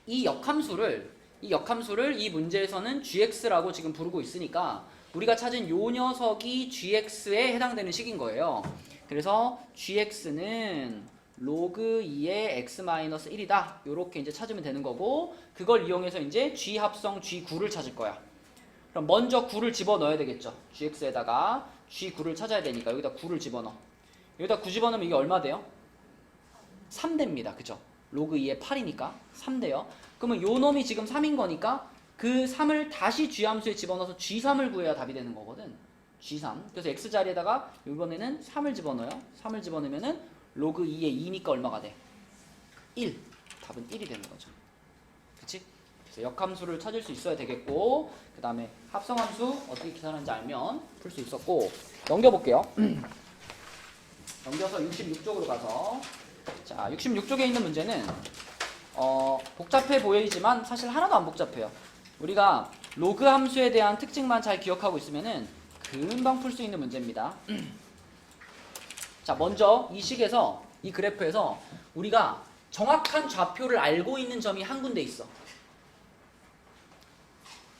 이 역함수를 이 문제에서는 gx라고 지금 부르고 있으니까 우리가 찾은 요 녀석이 gx에 해당되는 식인 거예요. 그래서 gx는 로그 2의 x-1이다. 요렇게 이제 찾으면 되는 거고 그걸 이용해서 이제 g 합성 g9를 찾을 거야. 그럼 먼저 9를 집어넣어야 되겠죠. gx에다가 g9를 찾아야 되니까 여기다 9를 집어넣어. 여기다 9 집어넣으면 이게 얼마 돼요? 3대입니다. 그죠? 로그 2의 8이니까 3대요. 그러면 요 놈이 지금 3인 거니까 그 3을 다시 g함수에 집어넣어서 g3을 구해야 답이 되는 거거든. g3. 그래서 x자리에다가 이번에는 3을 집어넣어요. 3을 집어넣으면은 로그 2의 2니까 얼마가 돼? 1. 답은 1이 되는 거죠. 그치? 그래서 역함수를 찾을 수 있어야 되겠고 그 다음에 합성함수 어떻게 계산하는지 알면 풀 수 있었고 넘겨볼게요. 넘겨서 66쪽으로 가서 자 66쪽에 있는 문제는 복잡해 보이지만 사실 하나도 안 복잡해요. 우리가 로그 함수에 대한 특징만 잘 기억하고 있으면은 금방 풀 수 있는 문제입니다. 자, 먼저 이 식에서 이 그래프에서 우리가 정확한 좌표를 알고 있는 점이 한 군데 있어.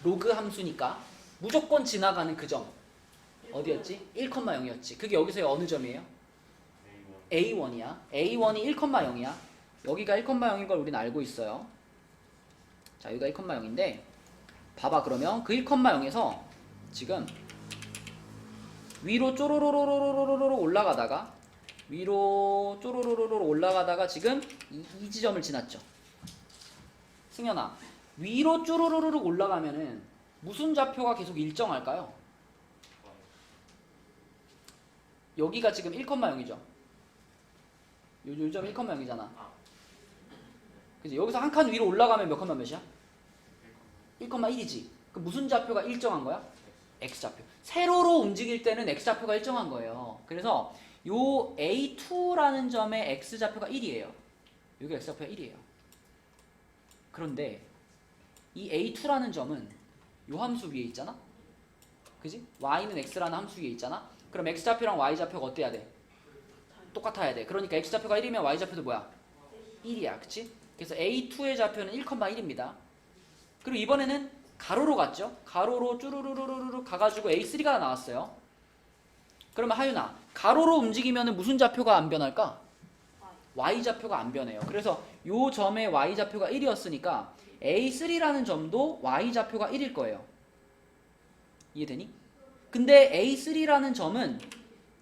로그 함수니까 무조건 지나가는 그 점. 어디였지? 1,0이었지. 그게 여기서의 어느 점이에요? A1이야. A1이 1,0이야. 여기가 1,0인 걸 우리는 알고 있어요. 자, 여기가 1,0인데 봐봐. 그러면 그 1,0에서 지금 위로 쪼로로로로로로로 올라가다가 위로 쪼로로로로 올라가다가 지금 이 지점을 지났죠. 승현아, 위로 쪼로로로 올라가면은 무슨 좌표가 계속 일정할까요? 여기가 지금 1,0이죠. 요 점 1,0이잖아. 그치? 여기서 한 칸 위로 올라가면 몇 칸만 몇이야? 1,1이지. 그 무슨 좌표가 일정한 거야? X좌표. 세로로 움직일 때는 X좌표가 일정한 거예요. 그래서 요 A2라는 점의 X좌표가 1이에요. 여기 X좌표가 1이에요. 그런데 이 A2라는 점은 요 함수 위에 있잖아? 그지? Y는 X라는 함수 위에 있잖아? 그럼 X좌표랑 Y좌표가 어때야 돼? 똑같아야 돼. 그러니까 X좌표가 1이면 Y좌표도 뭐야? 1이야. 그치? 그래서 A2의 좌표는 1,1입니다. 그리고 이번에는 가로로 갔죠? 가로로 쭈루루루루루 가가지고 A3가 나왔어요. 그러면 하윤아, 가로로 움직이면 무슨 좌표가 안 변할까? Y좌표가 안 변해요. 그래서 요 점의 Y좌표가 1이었으니까 A3라는 점도 Y좌표가 1일 거예요. 이해되니? 근데 A3라는 점은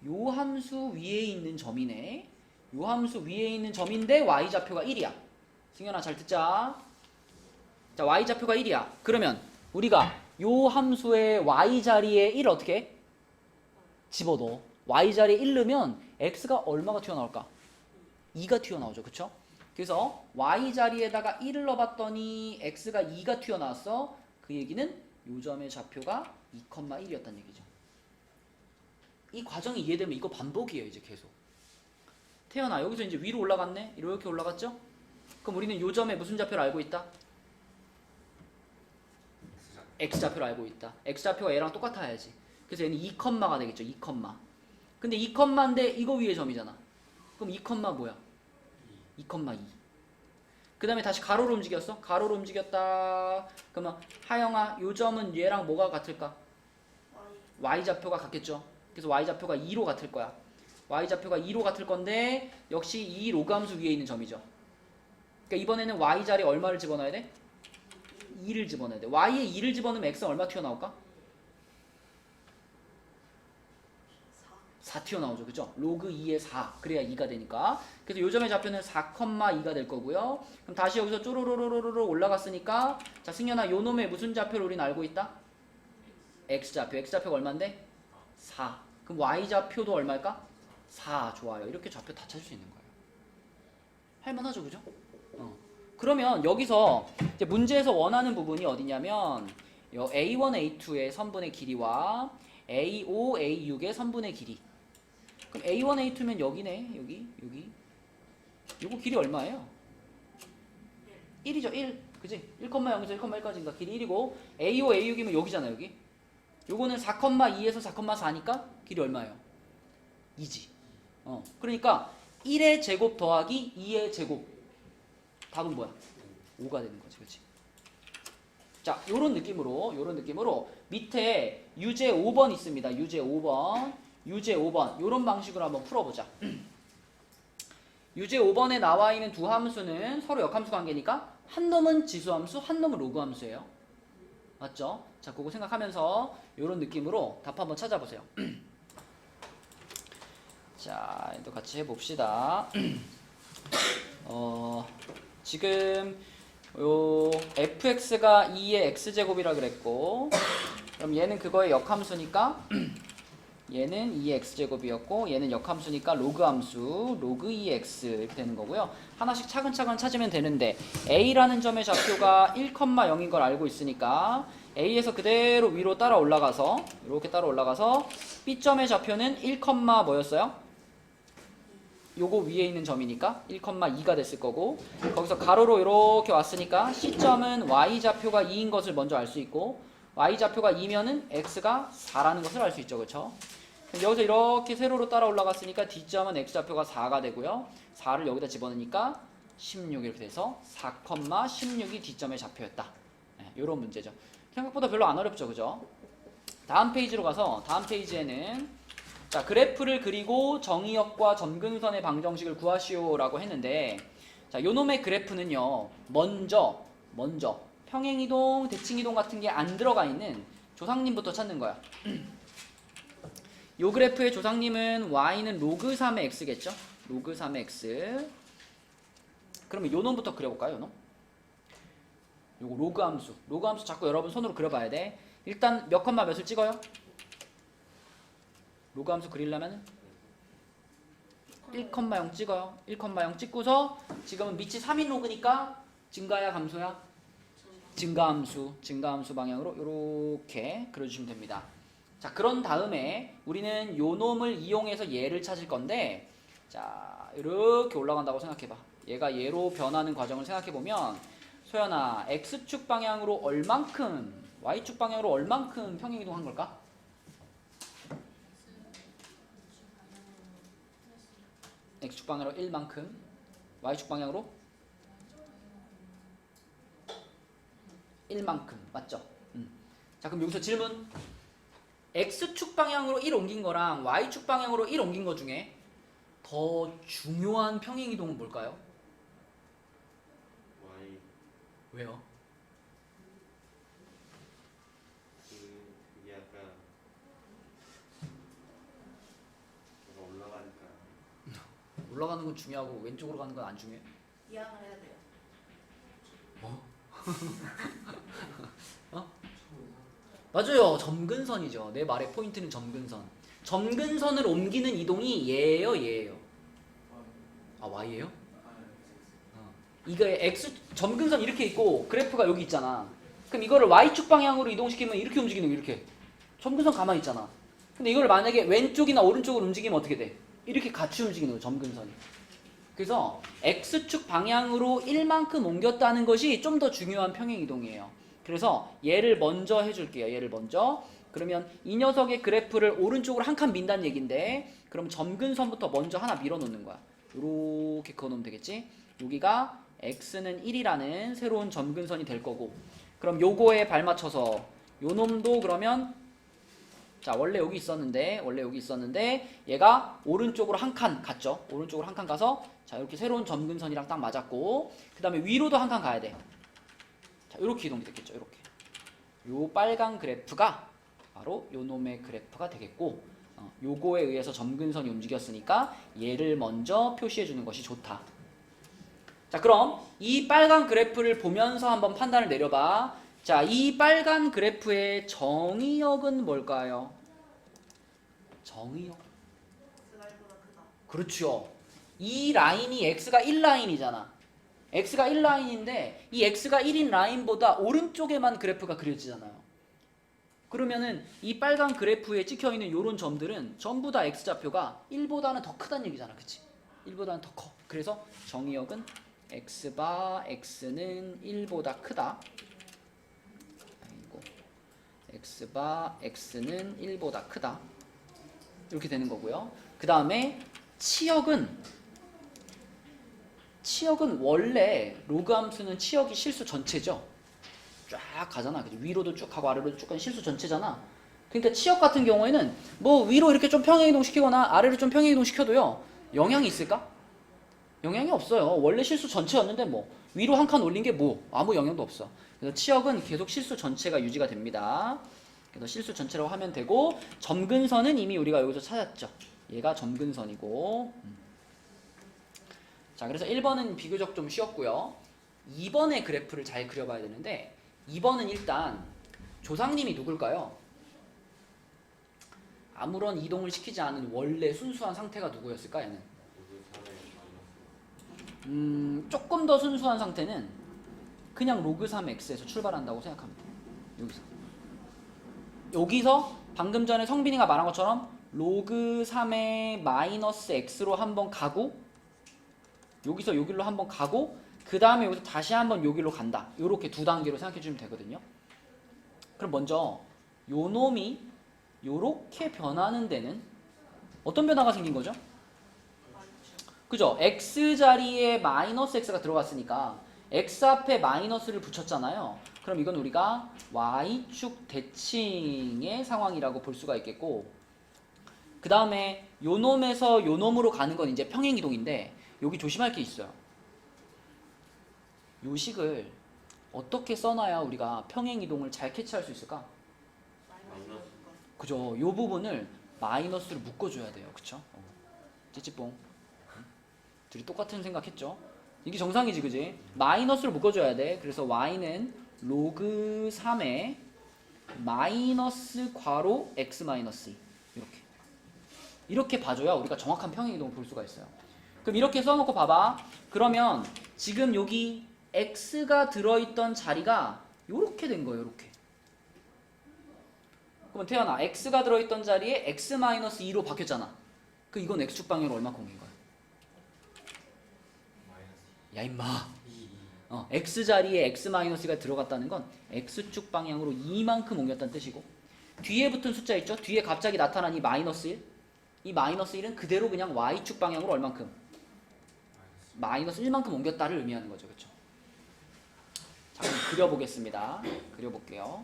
요 함수 위에 있는 점이네. 요 함수 위에 있는 점인데 Y좌표가 1이야. 승현아 잘 듣자. 자, Y좌표가 1이야. 그러면 우리가 요 함수의 Y자리에 1 어떻게 해? 집어넣어. Y자리에 1 넣으면 X가 얼마가 튀어나올까? 2가 튀어나오죠. 그쵸? 그래서 Y자리에다가 1을 넣어봤더니 X가 2가 튀어나왔어. 그 얘기는 요 점의 좌표가 2,1이었다는 얘기죠. 이 과정이 이해되면 이거 반복이에요. 이제 계속. 태연아, 여기서 이제 위로 올라갔네? 이렇게 올라갔죠? 그럼 우리는 요 점에 무슨 좌표를 알고 있다? X좌표를 알고 있다. X좌표가 얘랑 똑같아야지. 그래서 얘는 2컴마가 되겠죠. 2컴마. 근데 2컴마인데 이거 위에 점이잖아. 그럼 2컴마 뭐야? 2,2. 그 다음에 다시 가로로 움직였어? 가로로 움직였다. 그러면 하영아, 요 점은 얘랑 뭐가 같을까? Y좌표가 같겠죠. 그래서 Y좌표가 2로 같을 거야. Y좌표가 2로 같을 건데 역시 이 로그 함수 위에 있는 점이죠. 그러니까 이번에는 Y자리에 얼마를 집어넣어야 돼? 2를 집어넣어야 돼. Y에 2를 집어넣으면 X는 얼마 튀어나올까? 4 튀어나오죠. 그죠? 로그 2에 4. 그래야 2가 되니까. 그래서 요점의 좌표는 4,2가 될 거고요. 그럼 다시 여기서 쪼로로로로로 올라갔으니까 자, 승현아, 요 놈의 무슨 좌표를 우리는 알고 있다? X좌표. X좌표가 얼마인데? 4. 그럼 Y좌표도 얼마일까? 4. 좋아요. 이렇게 좌표 다 찾을 수 있는 거예요. 할만하죠. 그죠? 그러면 여기서 이제 문제에서 원하는 부분이 어디냐면 요 A1, A2의 선분의 길이와 A5, A6의 선분의 길이. 그럼 A1, A2면 여기네. 여기. 요거 길이 얼마예요? 1이죠. 1. 그지? 1,0에서 1,1까지니까 길이 1이고 A5, A6이면 여기잖아. 여기. 요거는 4,2에서 4,4니까 길이 얼마예요? 2지. 그러니까 1의 제곱 더하기 2의 제곱. 답은 뭐야? 5가 되는 거지. 그렇지? 자, 요런 느낌으로 밑에 유제 5번 있습니다. 유제 5번. 요런 방식으로 한번 풀어보자. 유제 5번에 나와 있는 두 함수는 서로 역함수 관계니까 한 놈은 지수함수, 한 놈은 로그함수예요. 맞죠? 자, 그거 생각하면서 요런 느낌으로 답 한번 찾아보세요. 자, 또 같이 해봅시다. 지금 요 fx가 2의 x제곱이라 그랬고, 그럼 얘는 그거의 역함수니까 얘는 2의 x제곱이었고 얘는 역함수니까 로그함수 로그 2의 x 이렇게 되는 거고요. 하나씩 차근차근 찾으면 되는데 a라는 점의 좌표가 1,0인 걸 알고 있으니까 a에서 그대로 위로 따라 올라가서 이렇게 따라 올라가서 b점의 좌표는 1, 뭐였어요? 요거 위에 있는 점이니까 1,2가 됐을 거고, 거기서 가로로 이렇게 왔으니까 C점은 Y좌표가 2인 것을 먼저 알 수 있고, y좌표가 2면은 x가 4라는 것을 알 수 있죠. 그렇죠? 여기서 이렇게 세로로 따라 올라갔으니까 뒷점은 x좌표가 4가 되고요. 4를 여기다 집어넣으니까 16 이렇게 돼서 4,16이 뒷점의 좌표였다. 네, 이런 문제죠. 생각보다 별로 안 어렵죠. 그죠? 다음 페이지로 가서 다음 페이지에는 자, 그래프를 그리고 정의역과 점근선의 방정식을 구하시오라고 했는데 자, 요놈의 그래프는요. 먼저 평행이동, 대칭이동 같은 게 안 들어가 있는 조상님부터 찾는 거야. 요 그래프의 조상님은 y는 로그 3의 x겠죠? 로그 3의 x. 그러면 요 놈부터 그려볼까요? 요 놈? 요거 로그 함수. 로그 함수 자꾸 여러분 손으로 그려봐야 돼. 일단 몇 컴마 몇을 찍어요? 로그 함수 그리려면 1,0 찍어요. 1,0 찍고서 지금은 밑이 3인 로그니까 증가야 감소야? 증가함수 방향으로 이렇게 그려주시면 됩니다. 자, 그런 다음에 우리는 요 놈을 이용해서 얘를 찾을 건데 자, 이렇게 올라간다고 생각해봐. 얘가 얘로 변하는 과정을 생각해보면 소연아, x축 방향으로 얼만큼 y축 방향으로 얼만큼 평행이동한 걸까? x축 방향으로 1만큼 y축 방향으로 1만큼 맞죠? 자, 그럼 여기서 질문. x축 방향으로 1 옮긴 거랑 y축 방향으로 1 옮긴 거 중에 더 중요한 평행이동은 뭘까요? Y 왜요? 그게 약간 뭐가 올라가니까 올라가는 건 중요하고 왼쪽으로 가는 건 안 중요해? 이항을 해야 돼요. 맞아요. 점근선이죠. 내 말의 포인트는 점근선. 점근선을 옮기는 이동이 얘예요. 아, y예요? 이게 x 점근선 이렇게 있고 그래프가 여기 있잖아. 그럼 이거를 y축 방향으로 이동시키면 이렇게 움직이는 거 이렇게. 점근선 가만히 있잖아. 근데 이걸 만약에 왼쪽이나 오른쪽으로 움직이면 어떻게 돼? 이렇게 같이 움직이는 거예요. 점근선이. 그래서 x축 방향으로 1만큼 옮겼다는 것이 좀 더 중요한 평행이동이에요. 그래서 얘를 먼저 해줄게요. 얘를 먼저. 그러면 이 녀석의 그래프를 오른쪽으로 한 칸 민다는 얘긴데 그럼 점근선부터 먼저 하나 밀어놓는 거야. 이렇게 그어놓으면 되겠지? 여기가 x는 1이라는 새로운 점근선이 될 거고 그럼 요거에 발맞춰서 요 놈도 그러면 자, 원래 여기 있었는데 얘가 오른쪽으로 한 칸 갔죠? 오른쪽으로 한 칸 가서 자, 이렇게 새로운 점근선이랑 딱 맞았고 그 다음에 위로도 한 칸 가야 돼. 자, 이렇게 이동이 됐겠죠? 이렇게. 요 빨간 그래프가 바로 요 놈의 그래프가 되겠고 요거에 의해서 점근선이 움직였으니까 얘를 먼저 표시해 주는 것이 좋다. 자, 그럼 이 빨간 그래프를 보면서 한번 판단을 내려봐. 자, 이 빨간 그래프의 정의역은 뭘까요? 정의역. x가 1보다 크다. 그렇죠. 이 라인이 x가 1라인이잖아. x가 1라인인데 이 x가 1인 라인보다 오른쪽에만 그래프가 그려지잖아요. 그러면은 이 빨간 그래프에 찍혀있는 요런 점들은 전부 다 x좌표가 1보다는 더 크다는 얘기잖아. 그치? 1보다는 더 커. 그래서 정의역은 x바 x는 1보다 크다. 아이고. x바 x는 1보다 크다. 이렇게 되는 거고요. 그 다음에 치역은 원래 로그 함수는 치역이 실수 전체죠. 쫙 가잖아. 그죠? 위로도 쭉 가고 아래로도 쭉 가는 실수 전체잖아. 그러니까 치역 같은 경우에는 뭐 위로 이렇게 좀 평행이동 시키거나 아래로 좀 평행이동 시켜도요. 영향이 있을까? 영향이 없어요. 원래 실수 전체였는데 뭐 위로 한 칸 올린 게 뭐 아무 영향도 없어. 그래서 치역은 계속 실수 전체가 유지가 됩니다. 그래서 실수 전체라고 하면 되고 점근선은 이미 우리가 여기서 찾았죠. 얘가 점근선이고 자, 그래서 1번은 비교적 좀 쉬웠고요. 2번의 그래프를 잘 그려봐야 되는데 2번은 일단 조상님이 누굴까요? 아무런 이동을 시키지 않은 원래 순수한 상태가 누구였을까? 얘는 조금 더 순수한 상태는 그냥 로그 3x에서 출발한다고 생각합니다. 여기서 방금 전에 성빈이가 말한 것처럼 로그 3의 마이너스 x로 한번 가고 여기서 여기로 한번 가고 그 다음에 여기서 다시 한번 여기로 간다. 이렇게 두 단계로 생각해 주면 되거든요. 그럼 먼저 요 놈이 요렇게 변하는 데는 어떤 변화가 생긴 거죠? 그죠? x 자리에 마이너스 x가 들어갔으니까 x 앞에 마이너스를 붙였잖아요. 그럼 이건 우리가 y축 대칭의 상황이라고 볼 수가 있겠고, 그 다음에 요 놈에서 요 놈으로 가는 건 이제 평행이동인데, 여기 조심할 게 있어요. 요 식을 어떻게 써놔야 우리가 평행이동을 잘 캐치할 수 있을까? 마이너스. 그죠? 요 부분을 마이너스로 묶어줘야 돼요. 그쵸? 찌찌뽕. 둘이 똑같은 생각했죠? 이게 정상이지, 그지? 마이너스로 묶어줘야 돼. 그래서 y는 로그 3에 마이너스 괄호 x 마이너스 2. 이렇게 봐줘야 우리가 정확한 평행이동을 볼 수가 있어요. 그럼 이렇게 써놓고 봐봐. 그러면 지금 여기 x가 들어있던 자리가 요렇게 된 거예요. 요렇게. 그러면 태연아, x가 들어있던 자리에 x-2로 바뀌었잖아. 그 이건 x축 방향으로 얼마큼 옮긴 거야? 야 임마. x 자리에 x-가 들어갔다는 건 x축 방향으로 2만큼 옮겼다는 뜻이고, 뒤에 붙은 숫자 있죠? 뒤에 갑자기 나타난 이 마이너스 1. 이 마이너스 1은 그대로 그냥 y축 방향으로 얼만큼? 마이너스 1만큼 옮겼다를 의미하는 거죠. 그렇죠? 자, 그럼 그려보겠습니다. 그려볼게요.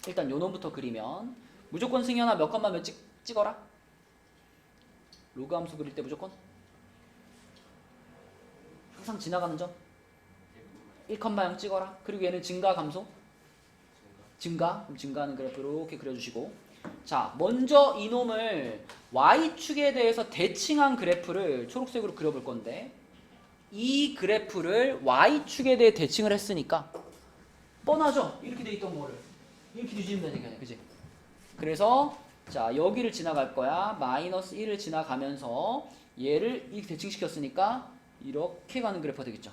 일단 요 놈부터 그리면 무조건 승현아 몇 컴마 몇 찍어라. 로그 함수 그릴 때 무조건 항상 지나가는 점 1컴마형 찍어라. 그리고 얘는 증가 감소? 증가. 그럼 증가하는 그래프 이렇게 그려주시고, 자 먼저 이놈을 y축에 대해서 대칭한 그래프를 초록색으로 그려볼 건데, 이 그래프를 y축에 대해 대칭을 했으니까 뻔하죠? 이렇게 돼 있던 거를 이렇게 뒤집으면 되니까, 그지? 그래서 자 여기를 지나갈 거야. 마이너스 1을 지나가면서 얘를 이렇게 대칭시켰으니까 이렇게 가는 그래프가 되겠죠.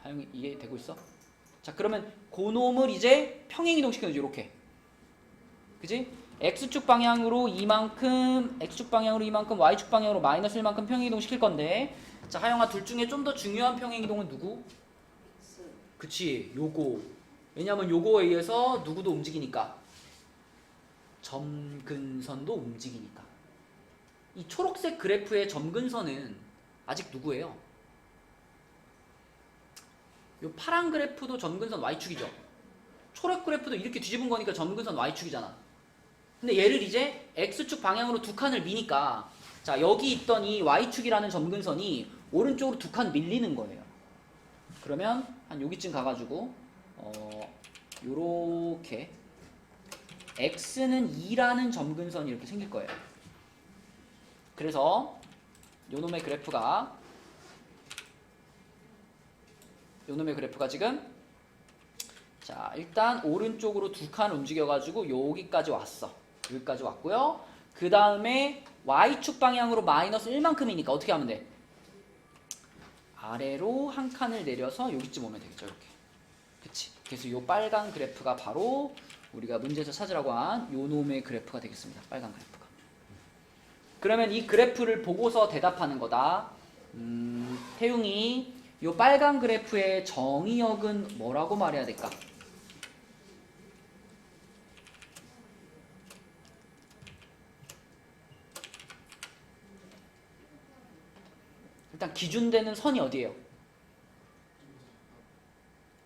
하영이 이해 되고 있어? 자 그러면 고놈을 이제 평행이동 시켜야지. 이렇게, 그지? x축 방향으로 이만큼, x축 방향으로 이만큼, y축 방향으로 마이너스 1만큼 평행이동 시킬 건데, 자 하영아 둘 중에 좀 더 중요한 평행이동은 누구? 그치, 요거. 왜냐면 요거에 의해서 누구도 움직이니까, 점근선도 움직이니까. 이 초록색 그래프의 점근선은 아직 누구예요? 요 파란 그래프도 점근선 y축이죠. 초록 그래프도 이렇게 뒤집은 거니까 점근선 y축이잖아. 근데 얘를 이제 x축 방향으로 두 칸을 미니까, 자 여기 있던 이 y축이라는 점근선이 오른쪽으로 두 칸 밀리는 거예요. 그러면 한 여기쯤 가가지고 요렇게 x는 2라는 점근선이 이렇게 생길 거예요. 그래서 요놈의 그래프가 지금, 자 일단 오른쪽으로 두 칸 움직여가지고 여기까지 왔어. 여기까지 왔고요. 그 다음에 y축 방향으로 마이너스 1만큼이니까 어떻게 하면 돼? 아래로 한 칸을 내려서 여기쯤 오면 되겠죠. 이렇게. 그치? 그래서 요 빨간 그래프가 바로 우리가 문제에서 찾으라고 한 요 놈의 그래프가 되겠습니다. 빨간 그래프가. 그러면 이 그래프를 보고서 대답하는 거다. 태웅이 요 빨간 그래프의 정의역은 뭐라고 말해야 될까? 일단 기준되는 선이 어디예요?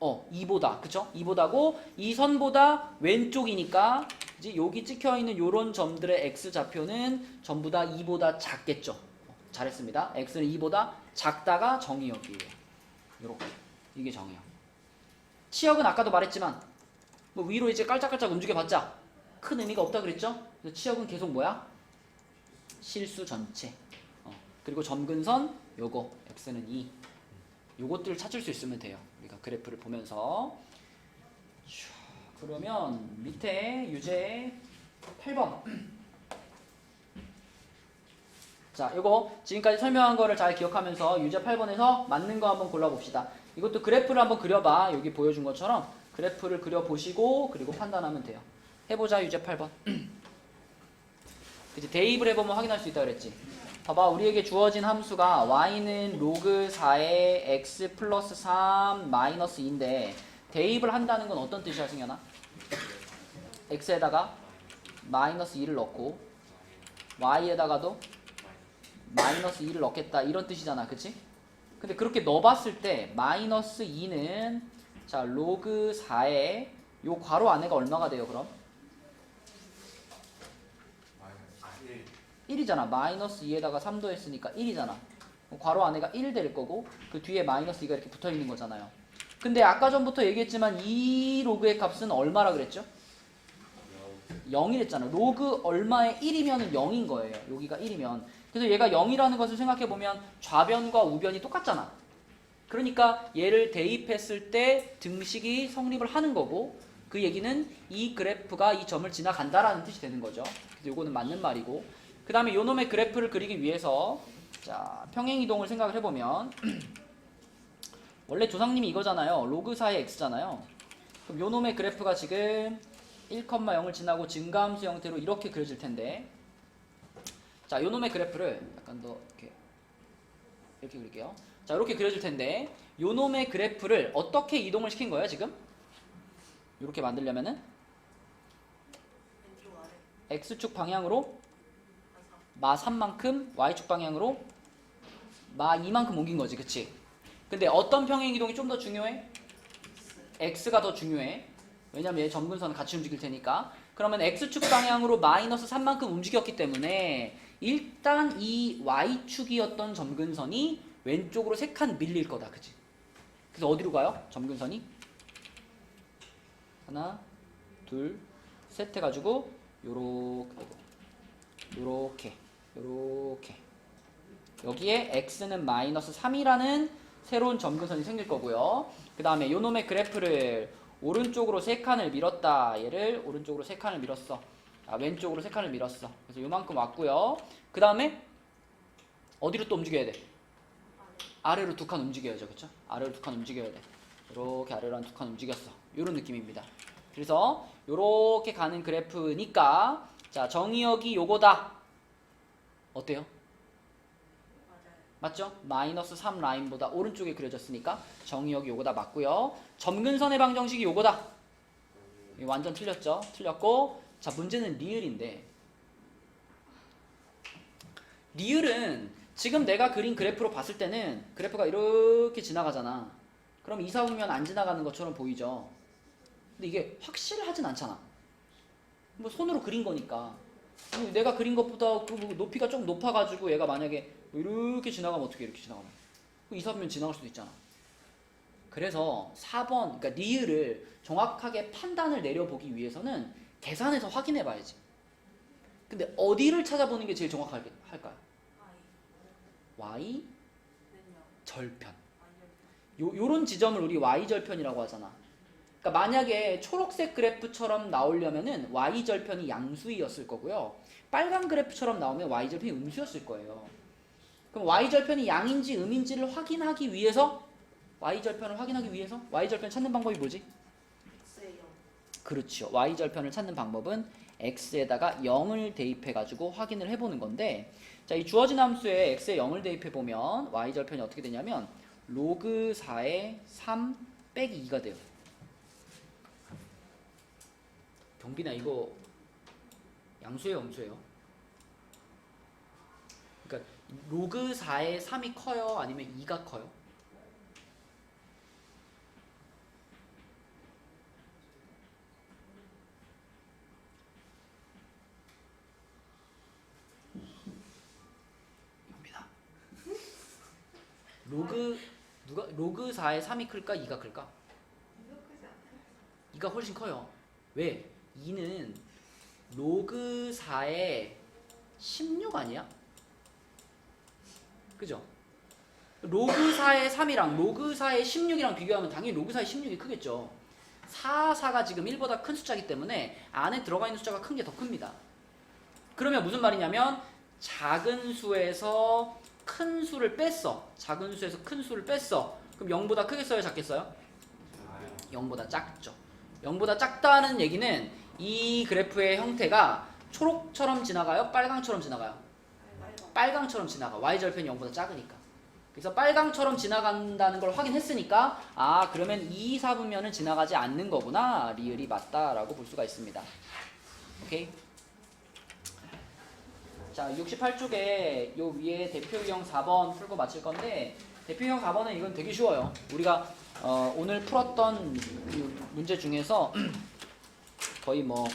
2보다. 그쵸? 2보다고, 이 선보다 왼쪽이니까 이제 여기 찍혀있는 요런 점들의 x좌표는 전부 다 2보다 작겠죠. 잘했습니다. x는 2보다 작다가 정의역이에요. 요렇게. 이게 정의역. 치역은 아까도 말했지만 뭐 위로 이제 깔짝깔짝 움직여봤자 큰 의미가 없다 그랬죠? 그래서 치역은 계속 뭐야? 실수 전체. 그리고 점근선 요거 x는 2. 요것들을 찾을 수 있으면 돼요. 우리가 그래프를 보면서. 그러면 밑에 유제 8번. 자, 요거 지금까지 설명한 거를 잘 기억하면서 유제 8번에서 맞는 거 한번 골라봅시다. 이것도 그래프를 한번 그려봐. 여기 보여준 것처럼 그래프를 그려보시고 그리고 판단하면 돼요. 해보자. 유제 8번. 그치, 대입을 해보면 확인할 수 있다 그랬지. 봐봐, 우리에게 주어진 함수가 y는 로그 4의 x 플러스 3 마이너스 2인데 대입을 한다는 건 어떤 뜻이야, 승현아? x에다가 마이너스 2를 넣고 y에다가도 마이너스 2를 넣겠다 이런 뜻이잖아, 그치? 근데 그렇게 넣어봤을 때 마이너스 2는 자 로그 4에 요 괄호 안에가 얼마가 돼요 그럼? 1. 1이잖아. 마이너스 2에다가 3 더했으니까 1이잖아. 괄호 안에가 1 될 거고 그 뒤에 마이너스 2가 이렇게 붙어있는 거잖아요. 근데 아까 전부터 얘기했지만 이 로그의 값은 얼마라 그랬죠? 0이랬잖아. 로그 얼마에 1이면 0인 거예요. 여기가 1이면. 그래서 얘가 0이라는 것을 생각해보면 좌변과 우변이 똑같잖아. 그러니까 얘를 대입했을 때 등식이 성립을 하는 거고 그 얘기는 이 그래프가 이 점을 지나간다라는 뜻이 되는 거죠. 그래서 요거는 맞는 말이고 그 다음에 요 놈의 그래프를 그리기 위해서 자 평행이동을 생각을 해보면 원래 조상님이 이거잖아요. 로그 4의 x잖아요. 그럼 요 놈의 그래프가 지금 1,0을 지나고 증가함수 형태로 이렇게 그려질 텐데 자, 요 놈의 그래프를 약간 더 이렇게 그릴게요. 자, 이렇게 그려질 텐데 요 놈의 그래프를 어떻게 이동을 시킨 거예요, 지금? 이렇게 만들려면은 왼쪽 아래. x축 방향으로 한 마 3. 3만큼 y축 방향으로 마 2만큼 옮긴 거지, 그치? 근데 어떤 평행 이동이 좀 더 중요해? x가 더 중요해. 왜냐면 얘 점근선은 같이 움직일 테니까. 그러면 x축 방향으로 마이너스 3만큼 움직였기 때문에 일단 이 y축이었던 점근선이 왼쪽으로 3칸 밀릴 거다, 그치? 그래서 어디로 가요? 점근선이? 하나, 둘, 셋 해가지고 요렇게 여기에 x는 마이너스 3이라는 새로운 점근선이 생길 거고요. 그 다음에 요 놈의 그래프를 오른쪽으로 3칸을 밀었다. 얘를 오른쪽으로 3칸을 밀었어. 왼쪽으로 3칸을 밀었어. 그래서 요만큼 왔고요. 그 다음에 어디로 또 움직여야 돼? 아래로 2칸 움직여야죠. 그쵸? 아래로 2칸 움직여야 돼. 이렇게 아래로 한 2칸 움직였어. 요런 느낌입니다. 그래서 요렇게 가는 그래프니까 자 정의역이 요거다. 어때요? 맞아요. 맞죠? 마이너스 3 라인보다 오른쪽에 그려졌으니까 정의역이 요거다 맞고요. 점근선의 방정식이 요거다. 이거 완전 틀렸죠? 틀렸고 자 문제는 리을인데 리을은 지금 내가 그린 그래프로 봤을 때는 그래프가 이렇게 지나가잖아. 그럼 2, 4, 5면 안 지나가는 것처럼 보이죠? 근데 이게 확실하진 않잖아. 뭐 손으로 그린 거니까 내가 그린 것보다 그 높이가 좀 높아가지고 얘가 만약에 이렇게 지나가면 어떻게 이렇게 지나가면 2, 4면 지나갈 수도 있잖아. 그래서 4번 그러니까 리을을 정확하게 판단을 내려보기 위해서는 계산해서 확인해 봐야지. 근데 어디를 찾아보는 게 제일 정확할까요? y 는요. 절편. 아니요. 요런 지점을 우리 y 절편이라고 하잖아. 그러니까 만약에 초록색 그래프처럼 나오려면은 y 절편이 양수이었을 거고요. 빨간 그래프처럼 나오면 y 절편이 음수였을 거예요. 그럼 y 절편이 양인지 음인지를 확인하기 위해서 y 절편을 찾는 방법이 뭐지? X에 0. 그렇죠. y 절편을 찾는 방법은 x에다가 0을 대입해 가지고 확인을 해보는 건데 자, 이 주어진 함수에 x에 0을 대입해 보면 y 절편이 어떻게 되냐면 로그 4에 3 빼기 2가 돼요. 경빈아 이거 양수예요, 음수예요? 그러니까 로그 4에 3이 커요, 아니면 2가 커요? 경빈아 로그 4에 3이 클까, 2가 클까? 이거 크지 않아요? 2가 훨씬 커요. 왜? 2는 로그 4에 16 아니야? 그죠? 로그 4의 3이랑 로그 4의 16이랑 비교하면 당연히 로그 4의 16이 크겠죠. 4가 지금 1보다 큰 숫자이기 때문에 안에 들어가 있는 숫자가 큰 게 더 큽니다. 그러면 무슨 말이냐면 작은 수에서 큰 수를 뺐어. 작은 수에서 큰 수를 뺐어. 그럼 0보다 크겠어요, 작겠어요? 0보다 작죠. 0보다 작다는 얘기는 이 그래프의 형태가 초록처럼 지나가요? 빨강처럼 지나가요? 빨간. 빨강처럼 지나가. y절편이 0보다 작으니까. 그래서 빨강처럼 지나간다는 걸 확인했으니까 아 그러면 2, 4분면은 지나가지 않는 거구나. 리을이 맞다라고 볼 수가 있습니다. 오케이. 자 68쪽에 요 위에 대표 유형 4번 풀고 마칠 건데 대표 유형 4번은 이건 되게 쉬워요. 우리가 오늘 풀었던 그 문제 중에서 거의 뭐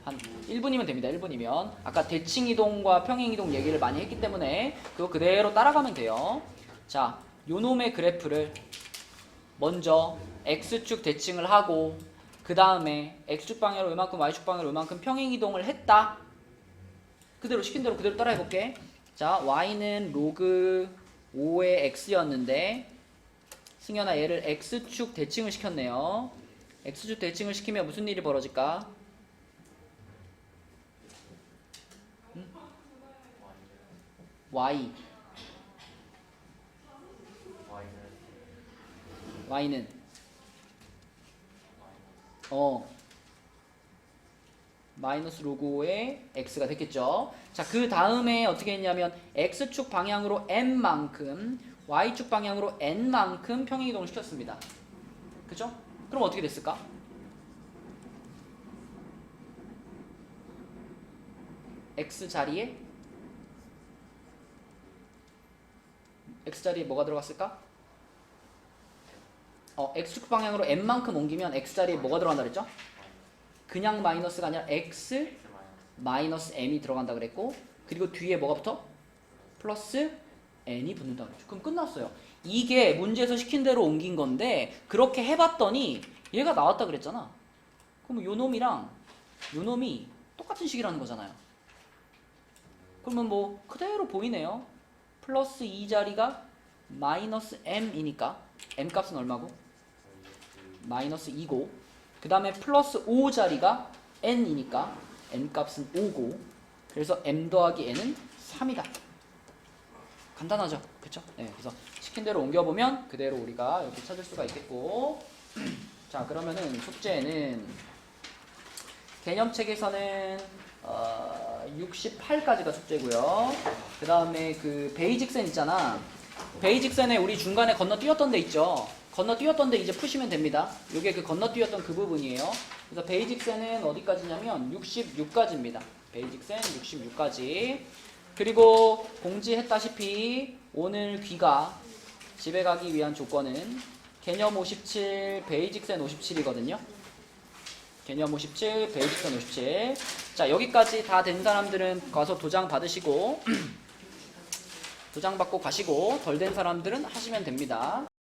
한 1분이면 됩니다. 1분이면 아까 대칭이동과 평행이동 얘기를 많이 했기 때문에 그거 그대로 따라가면 돼요. 자, 요놈의 그래프를 먼저 X축 대칭을 하고 그 다음에 X축 방향으로 요만큼 Y축 방향으로 요만큼 평행이동을 했다. 그대로 시킨 대로 그대로 따라해볼게. 자, Y는 로그 5의 X였는데 승현아 얘를 X축 대칭을 시켰네요. X축 대칭을 시키면 무슨 일이 벌어질까? Y는 마이너스 로그 5의 X가 됐겠죠. 자, 그 다음에 어떻게 했냐면 X축 방향으로 M만큼 Y축 방향으로 N만큼 평행이동을 시켰습니다. 그죠? 그럼 어떻게 됐을까? X 자리에 뭐가 들어갔을까? X축 방향으로 N만큼 옮기면 X 자리에 뭐가 들어간다 그랬죠? 그냥 마이너스가 아니라 X 마이너스 M이 들어간다 그랬고 그리고 뒤에 뭐가 붙어? 플러스 N이 붙는다 그랬죠. 그럼 끝났어요. 이게 문제에서 시킨 대로 옮긴 건데 그렇게 해봤더니 얘가 나왔다 그랬잖아. 그럼 요놈이랑 요놈이 똑같은 식이라는 거잖아요. 그러면 뭐 그대로 보이네요. 플러스 2 자리가 마이너스 M이니까 M 값은 얼마고? 마이너스 2고 그 다음에 플러스 5 자리가 N이니까 N 값은 5고 그래서 M 더하기 N은 3이다. 간단하죠? 그쵸? 네, 그래서 시킨 대로 옮겨보면 그대로 우리가 이렇게 찾을 수가 있겠고 자 그러면은 숙제는 개념책에서는 68까지가 숙제고요. 그 다음에 그 베이직센 있잖아. 베이직센에 우리 중간에 건너뛰었던 데 있죠. 건너뛰었던 데 이제 푸시면 됩니다. 요게 그 건너뛰었던 그 부분이에요. 그래서 베이직센은 어디까지냐면 66까지입니다. 베이직센 66까지. 그리고 공지했다시피 오늘 귀가 집에 가기 위한 조건은 개념 57, 베이직센 57이거든요. 개념 57, 베이직센 57. 자, 여기까지 다 된 사람들은 가서 도장 받으시고 도장 받고 가시고 덜 된 사람들은 하시면 됩니다.